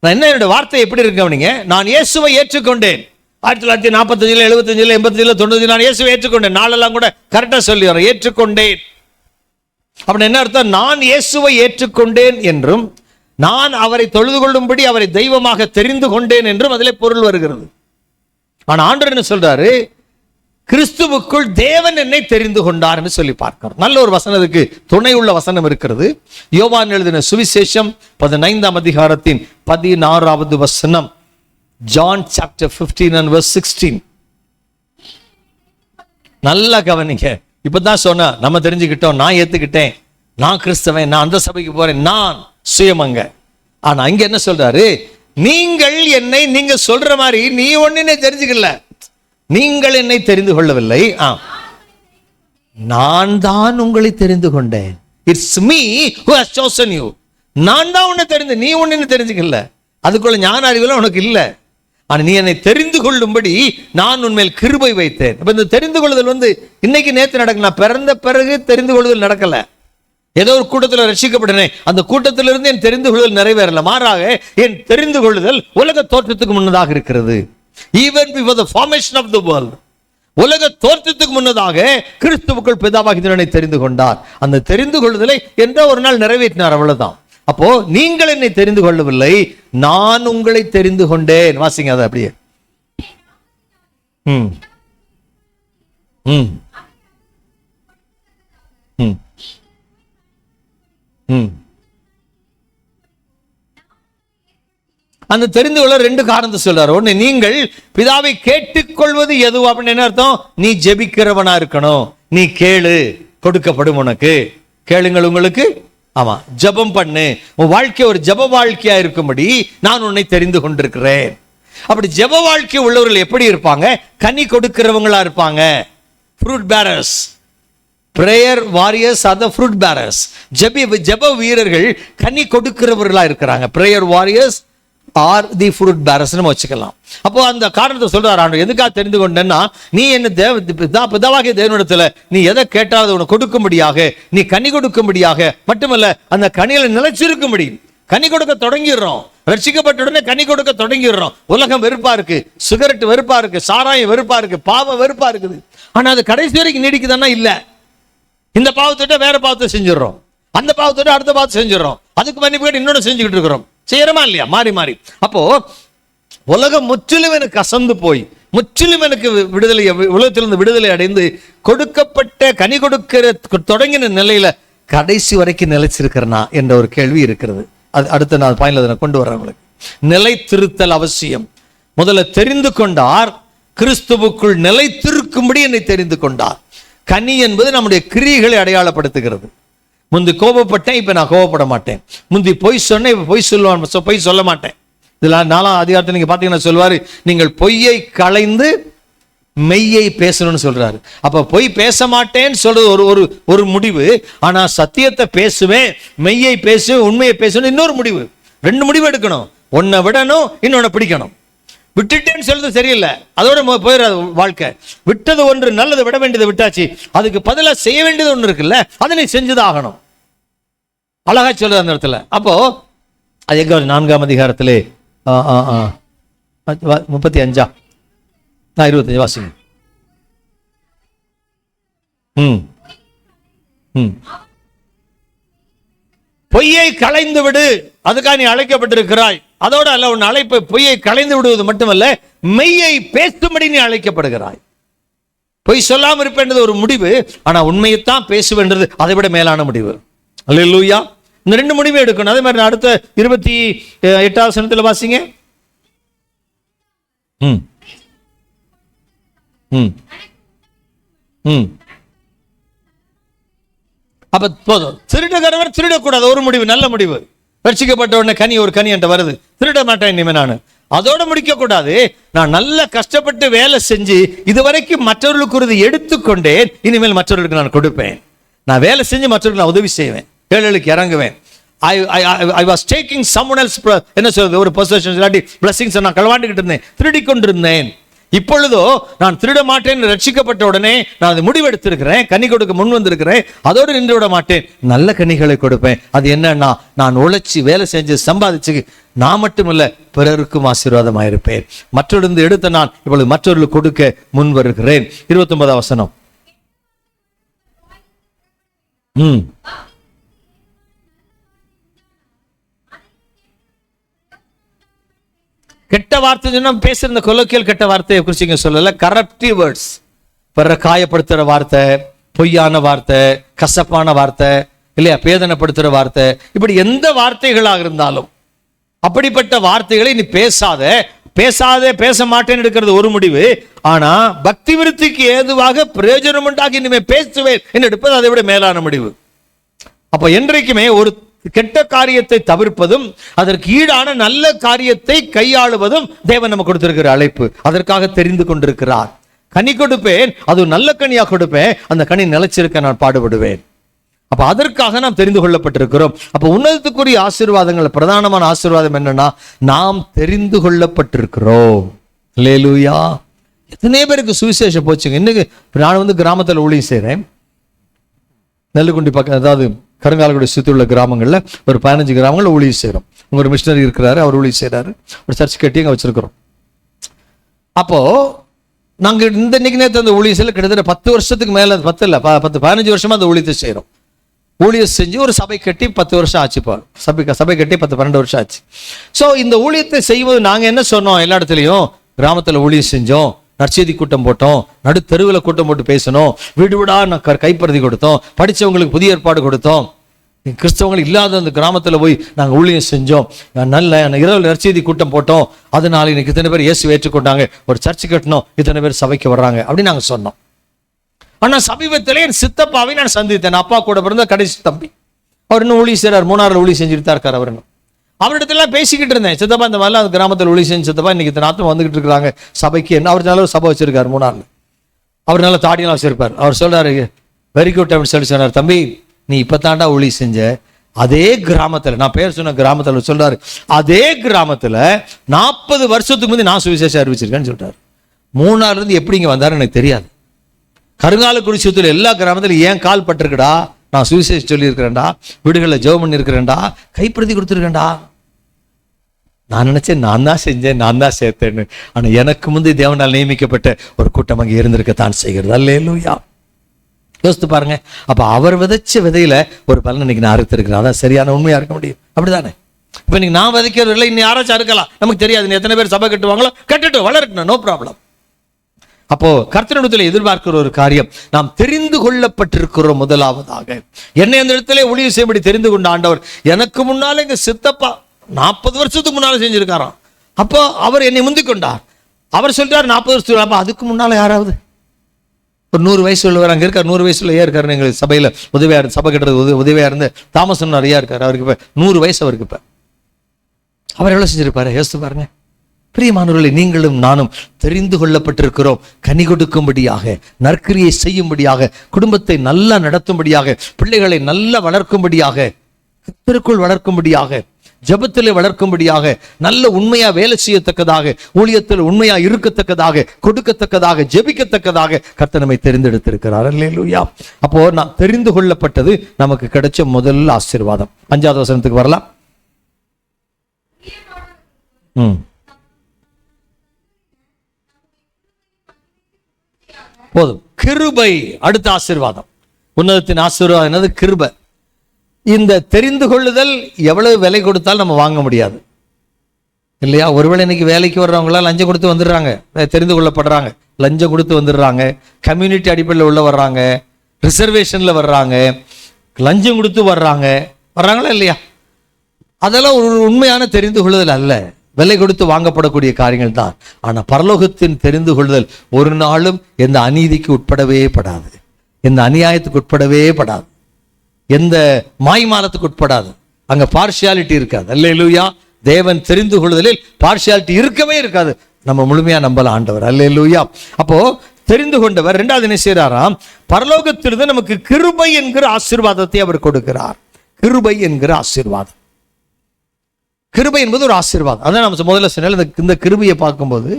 நான் என்ன, என்னோட வார்த்தை எப்படி இருக்கு? நீங்க நான் இயேசுவை ஏற்றுக்கொண்டேன். 1945 75 85 90 நான் இயேசுவை ஏற்றுக்கொண்டேன். நாளெல்லாம் கூட கரெக்டா சொல்லி வரேன், ஏற்றுக்கொண்டேன். அப்படி என்ன அர்த்தம்? நான் இயேசுவை ஏற்றுக்கொண்டேன் என்றும், நான் அவரை தொழுது கொள்ளும்படி அவரை தெய்வமாக தெரிந்து கொண்டேன் என்றும் அதிலே பொருள் வருகிறது. ஆனா ஆண்டவர் என்ன சொல்றாரு? கிறிஸ்துவுக்குள் தேவன் என்னை தெரிந்து கொண்டார் என்று சொல்லி பார்க்கிறோம். நல்ல ஒரு வசனத்துக்கு துணை உள்ள வசனம் இருக்கிறது. யோவான் எழுதின சுவிசேஷம் 15ஆம் அதிகாரத்தின் 16வது வசனம். John chapter 15 and verse 16. நல்லா கவனிங்க. இப்பதான் சொன்ன நம்ம தெரிஞ்சுக்கிட்டோம், நான் ஏத்துக்கிட்டேன், நான் கிறிஸ்தவன், நான் அந்த சபைக்கு போறேன், நான் சுயமங்க. ஆனா அங்க என்ன சொல்றாரு? நீங்கள் என்னை, நீங்க சொல்ற மாதிரி நீ ஒன்னுனே தெரிஞ்சுக்கல, நீங்கள் என்னை தெரிந்து கொள்ளவில்லை, நான் தான் உங்களை தெரிந்து கொண்டேன். It's me who has chosen you. நான் தான் உன்னை தெரிந்து, நீ ஒன்னு தெரிஞ்சுக்கல, அதுக்குள்ள ஞான அறிவுல உனக்கு இல்ல. ஆனா நீ என்னை தெரிந்து கொள்ளும்படி நான் உன்மேல் கிருபை வைத்தேன். அப்ப இந்த தெரிந்து கொள்ளுதல் இன்னைக்கு நேற்று நடக்கல, பிறந்த பிறகு தெரிந்து கொள்ளுதல் நடக்கல. ஏதோ ஒரு கூட்டத்தில் ரட்சிக்கப்பட்டனே, அந்த கூட்டத்திலிருந்து என் தெரிந்து கொள்ளுதல் நிறைவேறல. மாறாக என் தெரிந்து கொள்ளுதல் உலக தோற்றத்துக்கு முன்னதாக இருக்கிறது. Even before the formation of the world, உலக தோற்றத்துக்கு முன்னதாக கிறிஸ்துவுக்குள் பிதாவாகிய தேவனை தெரிந்து கொண்டார். அந்த தெரிந்து கொள்ளுதலை என்ற ஒரு நாள் நிறைவேற்றினார், அவ்வளவுதான். அப்போ நீங்கள் என்னை தெரிந்து கொள்ளவில்லை, நான் உங்களை தெரிந்து கொண்டேன். வாசிங்க அதை அப்படியே. அந்த தெரிந்து கொள்ள 2 காரணத்தை சொல்றாரு. ஒண்ணு, நீங்கள் பிதாவை கேட்டுக்கொள்வது எது அப்படின்னு என்ன அர்த்தம்? நீ ஜெபிக்கிறவனா இருக்கணும். நீ கேளு, கொடுக்கப்படும் உனக்கு. கேளுங்கள் உங்களுக்கு. ஆமா, ஜெபம் பண்ணு. உன் வாழ்க்கை ஒரு ஜெப வாழ்க்கையா இருக்கும்படி நான் உன்னை தெரிந்து கொண்டிருக்கிறேன். அப்படி ஜெப வாழ்க்கை உள்ளவர்கள் எப்படி இருப்பாங்க? கனி கொடுக்கிறவங்களா இருப்பாங்க. Fruit bearers. Prayer warriors are the fruit bearers. ஜெப வீரர்கள் கனி கொடுக்கிறவர்களா இருக்கிறாங்க. Prayer warriors are the fruit bearers வச்சுக்கலாம். அப்போ அந்த காரணத்தை சொல்றாரு ஆண்டவர். எதுக்காக தெரிந்து கொண்டேன்னா, நீ என்ன பிதாவாகிய தேவனிடத்துல நீ எதை கேட்டாலும் உனக்கு கொடுக்கும்படியாக, நீ கனி கொடுக்கும்படியாக, மட்டுமல்ல அந்த கனிகளை நிலைச்சிருக்கும்படி. கனி கொடுக்க தொடங்கிடுறோம், ரட்சிக்கப்பட்ட உடனே கனி கொடுக்க தொடங்கிடுறோம். உலகம் வெறுப்பா இருக்கு, சிகரெட் வெறுப்பா இருக்கு, சாராயம் வெறுப்பா இருக்கு, பாவம் வெறுப்பா இருக்குது. ஆனா அது கடைசி வரைக்கும் நீடிக்குதானா? இல்ல. இந்த பாவத்தோட வேற பாவத்தை செஞ்சிடறோம், அந்த பாவத்தோட அடுத்த பாவத்தை செஞ்சிடறோம், அதுக்கு மன்னிப்பு இன்னொன்னு செஞ்சுக்கிட்டு இருக்கிறோம். செய்யறமா இல்லையா? மாறி மாறி. அப்போ உலகம் முற்றிலும் எனக்கு அசந்து போய், முற்றிலும் எனக்கு விடுதலை, உலகத்திலிருந்து விடுதலை அடைந்து கொடுக்கப்பட்ட கனி கொடுக்கிற தொடங்கின நிலையில கடைசி வரைக்கும் நிலைச்சிருக்கிறனா என்ற ஒரு கேள்வி இருக்கிறது. அது அடுத்த நான் பாயிண்ட்ல கொண்டு வரேன் உங்களுக்கு. நிலைத்திருத்தல் அவசியம். முதல்ல தெரிந்து கொண்டார், கிறிஸ்துவுக்குள் நிலைத்திருக்கும்படி என்னை தெரிந்து கொண்டார். கனி என்பது நம்முடைய கிரியைகளை அடையாளப்படுத்துகிறது. முந்தி கோபப்பட்டேன், இப்ப நான் கோபப்பட மாட்டேன். முந்தி பொய் சொன்னேன், இப்ப பொய் சொல்ல மாட்டேன். இதுல 4ஆம் அதிகாரத்தை நீங்க பாத்தீங்கன்னா சொல்வாரு, நீங்கள் பொய்யை களைந்து மெய்யை பேசணும்னு சொல்றாரு. அப்ப பொய் பேச மாட்டேன்னு சொல்றது ஒரு முடிவு. ஆனா சத்தியத்தை பேசுவேன், மெய்யை பேசுவேன், உண்மையை பேசணும் இன்னொரு முடிவு. 2 முடிவு எடுக்கணும். ஒன்னை விடணும், இன்னொன்னு பிடிக்கணும். விட்டுட்டேன்னு சொல்றது சரியில்லை, அதோட போயிடாது வாழ்க்கை. விட்டது ஒன்று, நல்லது விட வேண்டியதை விட்டாச்சு, அதுக்கு பதிலாக செய்ய வேண்டியது ஒன்று இருக்குல்ல, அதை நீ செஞ்சுதான் ஆகணும். அழகா சொல்றது அந்த இடத்துல. அப்போ அது எங்க 4ஆம் அதிகாரத்திலே 35 25 வாசிங்க. பொய்யை களைந்து விடு, அதுக்காக நீ அழைக்கப்பட்டிருக்கிறாய். அதோட அல்ல, உன் அழைப்பு பொய்யை களைந்து விடுவது மட்டுமல்ல, மெய்யை பேசும்படி நீ அழைக்கப்படுகிறாய். பொய் சொல்லாம இருப்பேன்றது ஒரு முடிவு, ஆனா உண்மையைத்தான் பேசுவேன்றது அதை விட மேலான முடிவு. அல்லேலூயா. இந்த 2 முடிவு எடுக்கணும். அதே மாதிரி அடுத்த 28வது வசனத்துல வாசிங்க. அப்ப போதும். திருடுகிறவர் திருடக்கூடாது, ஒரு முடிவு, நல்ல முடிவு. ரட்சிக்கப்பட்ட உடனே கனி, ஒரு கனி என்ற வருது, திருட மாட்டேன் இனிமே நான். அதோட முடிக்க கூடாது. நான் நல்ல கஷ்டப்பட்டு வேலை செஞ்சு இதுவரைக்கும் மற்றவர்களுக்கு எடுத்துக்கொண்டேன், இனிமேல் மற்றவர்களுக்கு நான் கொடுப்பேன். நான் வேலை செஞ்சு மற்றவர்களுக்கு நான் உதவி செய்வேன், ஏழைகளுக்கு இறங்குவேன். I was taking someone else, என்ன சொல்றது, ஒரு பொசிஷன் இல்லாட்டி blessings நான் களவாண்டிக்கிட்டு இருந்தேன், திருடி கொண்டிருந்தேன். இப்பொழுதோ நான் திருட மாட்டேன், ரட்சிக்கப்பட்ட உடனே நான் அதை முடிவெடுத்திருக்கிறேன், கனி கொடுக்க முன் வந்திருக்கிறேன். அதோடு நின்று விட மாட்டேன், நல்ல கனிகளை கொடுப்பேன். அது என்னன்னா, நான் உழைச்சி வேலை செஞ்சு சம்பாதிச்சு நான் மட்டுமில்ல பிறருக்கும் ஆசீர்வாதமாயிருப்பேன். மற்றொரு எடுத்த நான் இப்பொழுது மற்றவர்களுக்கு கொடுக்க முன் வருகிறேன். 29வது வசனம். கெட்ட வார்த்தை சொன்னா பேசுற கொலோக்கியல் கெட்ட வார்த்தையை குறிச்சு சொல்லல, கரப்டிவ் வேர்ட்ஸ், பிற காயப்படுத்துற வார்த்தை, பொய்யான வார்த்தை, கசப்பான வார்த்தை, இல்லையா, பேதனைப்படுத்துற வார்த்தை, இப்படி எந்த வார்த்தைகளாக இருந்தாலும் அப்படிப்பட்ட வார்த்தைகளை நீ பேச மாட்டேன்னு எடுக்கிறது ஒரு முடிவு. ஆனா பக்தி விருத்திக்கு ஏதுவாக பிரயோஜனம் உண்டாகி இனிமே பேசுவேன் என்று எடுப்பது அதை விட மேலான முடிவு. அப்ப என்றைக்குமே ஒரு கெட்ட காரியத்தை தவிர்ப்பதும் அதற்கு ஈடான நல்ல காரியத்தை கையாளுவதும் தேவன் நமக்கு கொடுத்திருக்கிற அழைப்பு. அதற்காக தெரிந்து கொண்டிருக்கிறார். கனி கொடுப்பேன், அது நல்ல கனியாக கொடுப்பேன், அந்த கனி நிலைச்சிருக்க நான் பாடுபடுவேன். அப்ப அதற்காக நாம் தெரிந்து கொள்ளப்பட்டிருக்கிறோம். அப்ப உன்னதத்துக்குரிய ஆசீர்வாதங்கள், பிரதானமான ஆசீர்வாதம் என்னன்னா, நாம் தெரிந்து கொள்ளப்பட்டிருக்கிறோம். அல்லேலூயா. எத்தனை பேருக்கு சுவிசேஷம் போச்சுங்க. இன்னைக்கு நான் கிராமத்தில் ஊழியம் செய்றேன். நெல்லுக்குண்டி பக்கம், அதாவது கருங்காலக்குடி சுற்றி உள்ள கிராமங்களில் ஒரு 15 கிராமங்களில் ஊழியம் செய்கிறோம். ஒரு மிஷினரி இருக்கிறாரு, அவர் ஊழியம் செய்கிறாரு. ஒரு சர்ச் கட்டி அங்கே வச்சிருக்கிறோம். அப்போ நாங்கள் இந்த இன்னைக்கு நேற்று அந்த ஊழியம் செய்யல, கிட்டத்தட்ட 10 வருஷத்துக்கு மேலே, 10 இல்லை 15 வருஷமா அந்த ஊழியத்தை செய்கிறோம். ஊழியம் செஞ்சு ஒரு சபை கட்டி 10 வருஷம் ஆச்சுப்பா. சபை கட்டி 10-12 வருஷம் ஆச்சு. ஸோ இந்த ஊழியத்தை செய்வது நாங்கள் என்ன சொன்னோம், எல்லா இடத்துலையும் கிராமத்தில் ஊழியம் செஞ்சோம், நற்செய்தி கூட்டம் போட்டோம், நடு தெருவில் கூட்டம் போட்டு பேசணும், வீடு வீடா கைப்பறுதி கொடுத்தோம், படித்தவங்களுக்கு புதிய ஏற்பாடு கொடுத்தோம், கிறிஸ்தவங்களுக்கு இல்லாத அந்த கிராமத்தில் போய் நாங்கள் ஊழியம் செஞ்சோம், நல்ல இரவு நற்செய்தி கூட்டம் போட்டோம், அதனால இன்னைக்கு இத்தனை பேர் இயேசு ஏற்றுக்கொண்டாங்க, ஒரு சர்ச்சு கட்டணும், இத்தனை பேர் சபைக்கு வர்றாங்க அப்படின்னு நாங்கள் சொன்னோம். ஆனால் சமீபத்திலே என் சித்தப்பாவை நான் சந்தித்தேன். அப்பா கூட பிறந்த கடைசி தம்பி. அவர் இன்னும் ஊழியம் செய்கிறார், 3ஆவது ஊழியம் செஞ்சுட்டு தான் இருக்கார். அவர் இன்னும் அவரிடத்துல பேசிக்கிட்டு இருந்தேன், சித்தப்பா இந்த மாதிரிலாம் அந்த கிராமத்தில் ஒளி செஞ்சு சித்தப்பா இன்னைக்கு இத்தனை ஆத்மா வந்துகிட்டு இருக்கிறாங்க சபைக்கு. என்ன அவர் நல்ல சபை வச்சிருக்காரு 3ஆறுல. அவர் நல்ல தாடியெல்லாம் வச்சிருப்பார். அவர் சொல்றாரு, வெரி குட் அப்படின்னு சொல்லி சொன்னார். தம்பி, நீ இப்பத்தாண்டா ஊழி செஞ்ச, அதே கிராமத்தில், நான் பேர் சொன்ன கிராமத்தில் சொல்றாரு, அதே கிராமத்தில் 40 வருஷத்துக்கு முந்தைய நான் சுவிசேஷம் அறிவிச்சிருக்கேன்னு சொல்றாரு. மூணாறுல இருந்து எப்படி இங்க வந்தாரு எனக்கு தெரியாது. கருங்காலக்குடி சுத்துல எல்லா கிராமத்திலும் ஏன் கால் பட்டிருக்கடா, நான் சுவிசேஷம் சொல்லி இருக்கிறேன்டா, வீடுகளில் ஜெபம் பண்ணி இருக்கிறேன்டா, கைப்பிரதி கொடுத்துருக்கேன்டா. நான் நினைச்சேன் நான் தான் செஞ்சேன், நான் தான் சேர்த்தேன்னு. ஆனா எனக்கு முந்தைய தேவனால் நியமிக்கப்பட்ட ஒரு கூட்டம் அங்கே இருந்திருக்கத்தான் செய்கிறது. அல்லேலூயா. யோசித்து பாருங்க. அப்ப அவர் விதைச்ச விதையில ஒரு பலன் இன்னைக்கு நான் அறுத்திருக்கிறேன். அதான் சரியான உண்மையா இருக்க முடியும். அப்படிதானே? இப்ப இன்னைக்கு நான் விதைக்கிறது இல்லை, இன்னும் யாராச்சும் அறுக்கலாம், நமக்கு தெரியாது. எத்தனை பேர் சபை கட்டுவாங்களோ கட்டட்டும், வளரட்டும், நோ ப்ராப்ளம். அப்போ கர்த்தரிடத்தில் எதிர்பார்க்கிற ஒரு காரியம், நாம் தெரிந்து கொள்ளப்பட்டிருக்கிறோம். முதலாவதாக என்னை அந்த இடத்துல ஊழியம் செய்யும்படி தெரிந்து கொண்ட ஆண்டவர் எனக்கு முன்னாலே எங்க சித்தப்பா 40 வருஷத்துக்கு முன்னால செஞ்சிருக்காராம். அப்போ அவர் என்னை முந்திக் கொண்டார். அவர் சொல்றாரு 40 வருஷத்துக்கு. அப்ப அதுக்கு முன்னால யாராவது ஒரு 100 வயசு உள்ளவர் அங்கே இருக்கார். 100 வயசுல ஏன் இருக்காரு? எங்களுக்கு சபையில் உதவியா இருந்து, சபை கட்டுறது உதவியா இருந்து தாமசம் நிறையா இருக்காரு. அவருக்கு இப்ப 100 வயசு. அவருக்கு இப்ப அவர் எவ்வளவு செஞ்சிருப்பாரு? யோசித்து பாருங்க. பிரியமானவர்களை, நீங்களும் நானும் தெரிந்து கொள்ளப்பட்டிருக்கிறோம். கனி கொடுக்கும்படியாக, நற்கிரியை செய்யும்படியாக, குடும்பத்தை நல்லா நடத்தும்படியாக, பிள்ளைகளை நல்லா வளர்க்கும்படியாக, கர்த்தருக்குள் வளர்க்கும்படியாக, ஜெபத்திலே வளர்க்கும்படியாக, நல்ல உண்மையா வேலை செய்யத்தக்கதாக, ஊழியத்தில் உண்மையா இருக்கத்தக்கதாக, கொடுக்கத்தக்கதாக, ஜெபிக்கத்தக்கதாக கர்த்தர் நம்மை தெரிந்தெடுத்திருக்கிறார். அல்லேலூயா. அப்போ நான் தெரிந்து கொள்ளப்பட்டது நமக்கு கிடைச்ச முதல் ஆசீர்வாதம். 5வது வசனத்துக்கு வரலாம். போதும். கிருபை அடுத்த ஆசீர்வாதம். உன்னதத்தின் ஆசீர்வாதம் என்னது? கிருபை. இந்த தெரிந்து கொள்ளுதல் எவ்வளவு விலை கொடுத்தாலும் நம்ம வாங்க முடியாது இல்லையா? ஒருவேளை இன்னைக்கு வேலைக்கு வர்றவங்களாம் லஞ்சம் கொடுத்து வந்துடுறாங்க, தெரிந்து கொள்ளப்படுறாங்க, லஞ்சம் கொடுத்து வந்துடுறாங்க, கம்யூனிட்டி அடிப்படையில் உள்ள வர்றாங்க, ரிசர்வேஷன்ல வர்றாங்க, லஞ்சம் கொடுத்து வர்றாங்களா இல்லையா? அதெல்லாம் ஒரு உண்மையான தெரிந்து கொள்ளுதல் அல்ல, விலை கொடுத்து வாங்கப்படக்கூடிய காரியங்கள் தான். ஆனா பரலோகத்தின் தெரிந்து கொள்ளுதல் ஒரு நாளும் எந்த அநீதிக்கு உட்படவே படாது, எந்த அநியாயத்துக்கு உட்படவே படாது, எந்த மாய்மாலத்துக்கு உட்படாது. அங்க பார்ஷியாலிட்டி இருக்காது. அல்லேலூயா. தேவன் தெரிந்து கொள்ளுதலில் பார்ஷியாலிட்டி இருக்கவே இருக்காது. நம்ம முழுமையா நம்பல ஆண்டவர். அல்லேலூயா. அப்போ தெரிந்து கொண்டவர் 2வது என்ன செய்யறாராம்? பரலோகத்திலிருந்து நமக்கு கிருபை என்கிற ஆசீர்வாதத்தை அவர் கொடுக்கிறார். கிருபை என்கிற ஆசீர்வாதம். கிருபை என்பது ஒரு ஆசீர்வாதம். அதான் நம்ம முதல்ல சொன்ன இந்த கிருபையை பார்க்கும்போது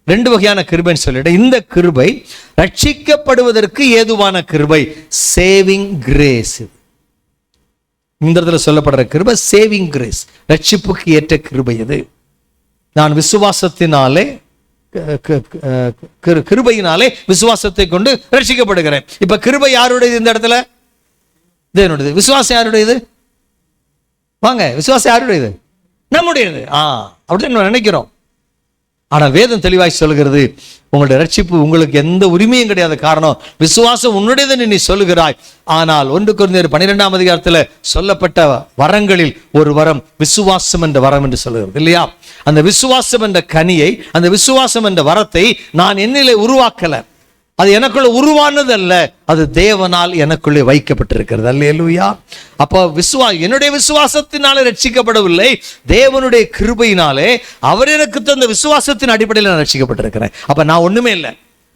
2 வகையான கிருபைன்னு சொல்லிட்டு, இந்த கிருபை ரட்சிக்கப்படுவதற்கு ஏதுவான கிருபை, சேவிங் கிரேஸ். இந்த இடத்துல சொல்லப்படுற கிருபை சேவிங் கிரேஸ், ரட்சிப்புக்கு ஏற்ற கிருபை. இது நான் விசுவாசத்தினாலே, கிருபையினாலே விசுவாசத்தை கொண்டு ரட்சிக்கப்படுகிறேன். இப்ப கிருபை யாருடையது? இந்த இடத்துல தேவனுடையது. விசுவாசம் யாருடையது? வாங்க, விசுவாசம் யாருடையது? நம்முடையது. அப்படின்னு நம்ம நினைக்கிறோம். ஆனால் வேதம் தெளிவாய் சொல்கிறது, உங்களுடைய ரட்சிப்பு உங்களுக்கு எந்த உரிமையும் கிடையாது. காரணம், விசுவாசம் உன்னுடையதுன்னு நீ சொல்லுகிறாய். ஆனால் 1 கொரிந்தியர் 12ஆம் அதிகாரத்தில் சொல்லப்பட்ட வரங்களில் ஒரு வரம் விசுவாசம் என்ற வரம் என்று சொல்லுகிறது இல்லையா? அந்த விசுவாசம் என்ற கனியை, அந்த விசுவாசம் என்ற வரத்தை நான் என்னிலே உருவாக்கல, அது எனக்குள்ள உருவானது அல்ல, அது தேவனால் எனக்குள்ளே வைக்கப்பட்டிருக்கிறது. அல்லேலூயா. அப்போ என்னுடைய விசுவாசத்தினாலே ரட்சிக்கப்படவில்லை, தேவனுடைய கிருபையினாலே அவர் எனக்கு தந்த விசுவாசத்தின் அடிப்படையில் நான் ரட்சிக்கப்பட்டிருக்கிறேன். அப்ப நான் ஒண்ணுமே இல்லை.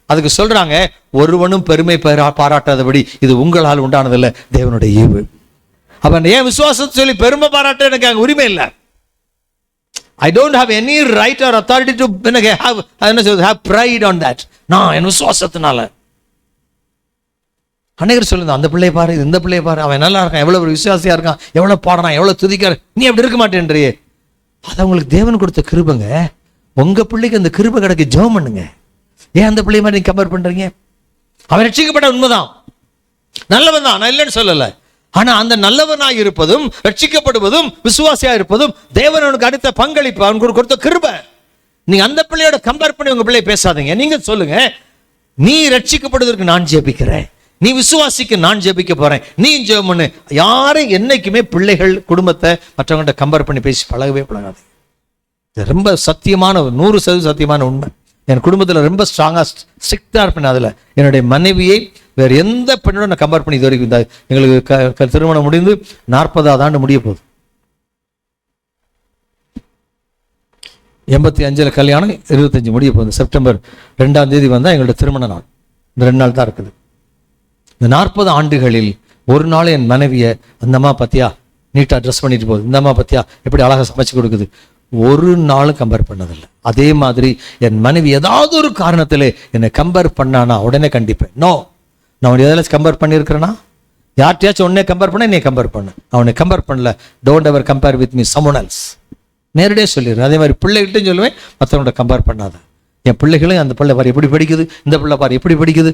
அதுக்கு சொல்றாங்க, ஒருவனும் பெருமை பாராட்டாதபடி இது உங்களால் உண்டானதில்லை, தேவனுடைய ஈவு. அப்ப ஏன் விசுவாசத்தை சொல்லி பெருமை பாராட்ட எனக்கு அங்க உரிமை இல்லை. I don't have any right or authority to have pride on that. நான் என் விசுவாசத்தினால. அநேகர் சொல்லுங்க, அந்த பிள்ளையை பாரு, இந்த பிள்ளையை பாரு, அவன் நல்லா இருக்கான், எவ்வளவு ஒரு விசுவாசியா இருக்கான், எவ்வளவு பாடுறான், எவ்வளவு துதிக்காரு, நீ அப்படி இருக்க மாட்டேன்றியே. அது உங்களுக்கு தேவன் கொடுத்த கிருபைங்க. உங்க பிள்ளைக்கு அந்த கிருபை கிடைக்க ஜெபம் பண்ணுங்க. ஏன் அந்த பிள்ளை மாதிரி நீங்க கம்பேர் பண்றீங்க? அவன் ரட்சிக்கப்பட்ட உண்மைதான், நல்லவன் தான், நான் இல்லைன்னு சொல்லல. ஆனா அந்த நல்லவனாய் இருப்பதும் ரட்சிக்கப்படுவதும் விசுவாசியா இருப்பதும் தேவனுக்கு அடுத்த பங்களிப்பு, அவனுக்கு கொடுத்த கிருபை. நீங்க அந்த பிள்ளையோட கம்பேர் பண்ணி உங்க பிள்ளைய பேசாதீங்க. நீங்க சொல்லுங்க, நீ ரட்சிக்கப்படுவதற்கு நான் ஜெபிக்கிறேன், நீ விசுவாசிக்க நான் ஜெபிக்க போறேன், நீ ஜெபம் பண்ணு. யாரும் என்னைக்குமே பிள்ளைகள் குடும்பத்தை மற்றவங்கள்ட்ட கம்பேர் பண்ணி பேசி பழகவே பழகாது. ரொம்ப சத்தியமான 100% சத்தியமான உண்மை. என் குடும்பத்தில் ரொம்ப ஸ்ட்ராங்கா ஸ்ட்ரிக்டா இருப்பேன். அதுல என்னுடைய மனைவியை வேற எந்த பெண்ணோட நான் கம்பேர் பண்ணி இது வரைக்கும், எங்களுக்கு திருமணம் முடிந்து 40வது ஆண்டு முடிய போகுது. 85 கல்யாணம், 25 முடிய போகுது. செப்டம்பர் 2ஆம் தேதி வந்தா எங்களோட திருமண நாள். இந்த 2 நாள் தான் இருக்குது. இந்த 40 ஆண்டுகளில் ஒரு நாள் என் மனைவியை, அந்த அம்மா பத்தியா நீட்டாக ட்ரெஸ் பண்ணிட்டு போகுது, இந்த அம்மா பத்தியா எப்படி அழகாக சமைச்சு கொடுக்குது, ஒரு நாளும் கம்பேர் பண்ணதில்லை. அதே மாதிரி என் மனைவி ஏதாவது ஒரு காரணத்தில் என்னை கம்பேர் பண்ணானா உடனே கண்டிப்பேன். நோ, நான் உன்னை எதில் கம்பேர் பண்ணியிருக்கிறேன்னா, யார்கிட்டயாச்சும் உடனே கம்பேர் பண்ண, என்னை கம்பேர் பண்ணு. அவனை கம்பேர் பண்ணல. Don't ever compare with me someone else. நேரடியாக சொல்லிடுறேன். அதே மாதிரி பிள்ளைகிட்டையும் சொல்லுவேன், மற்றவங்களோட கம்பேர் பண்ணாத. என் பிள்ளைகளும் அந்த பிள்ளை பாரு எப்படி படிக்குது, இந்த பிள்ளை பாரு எப்படி படிக்குது,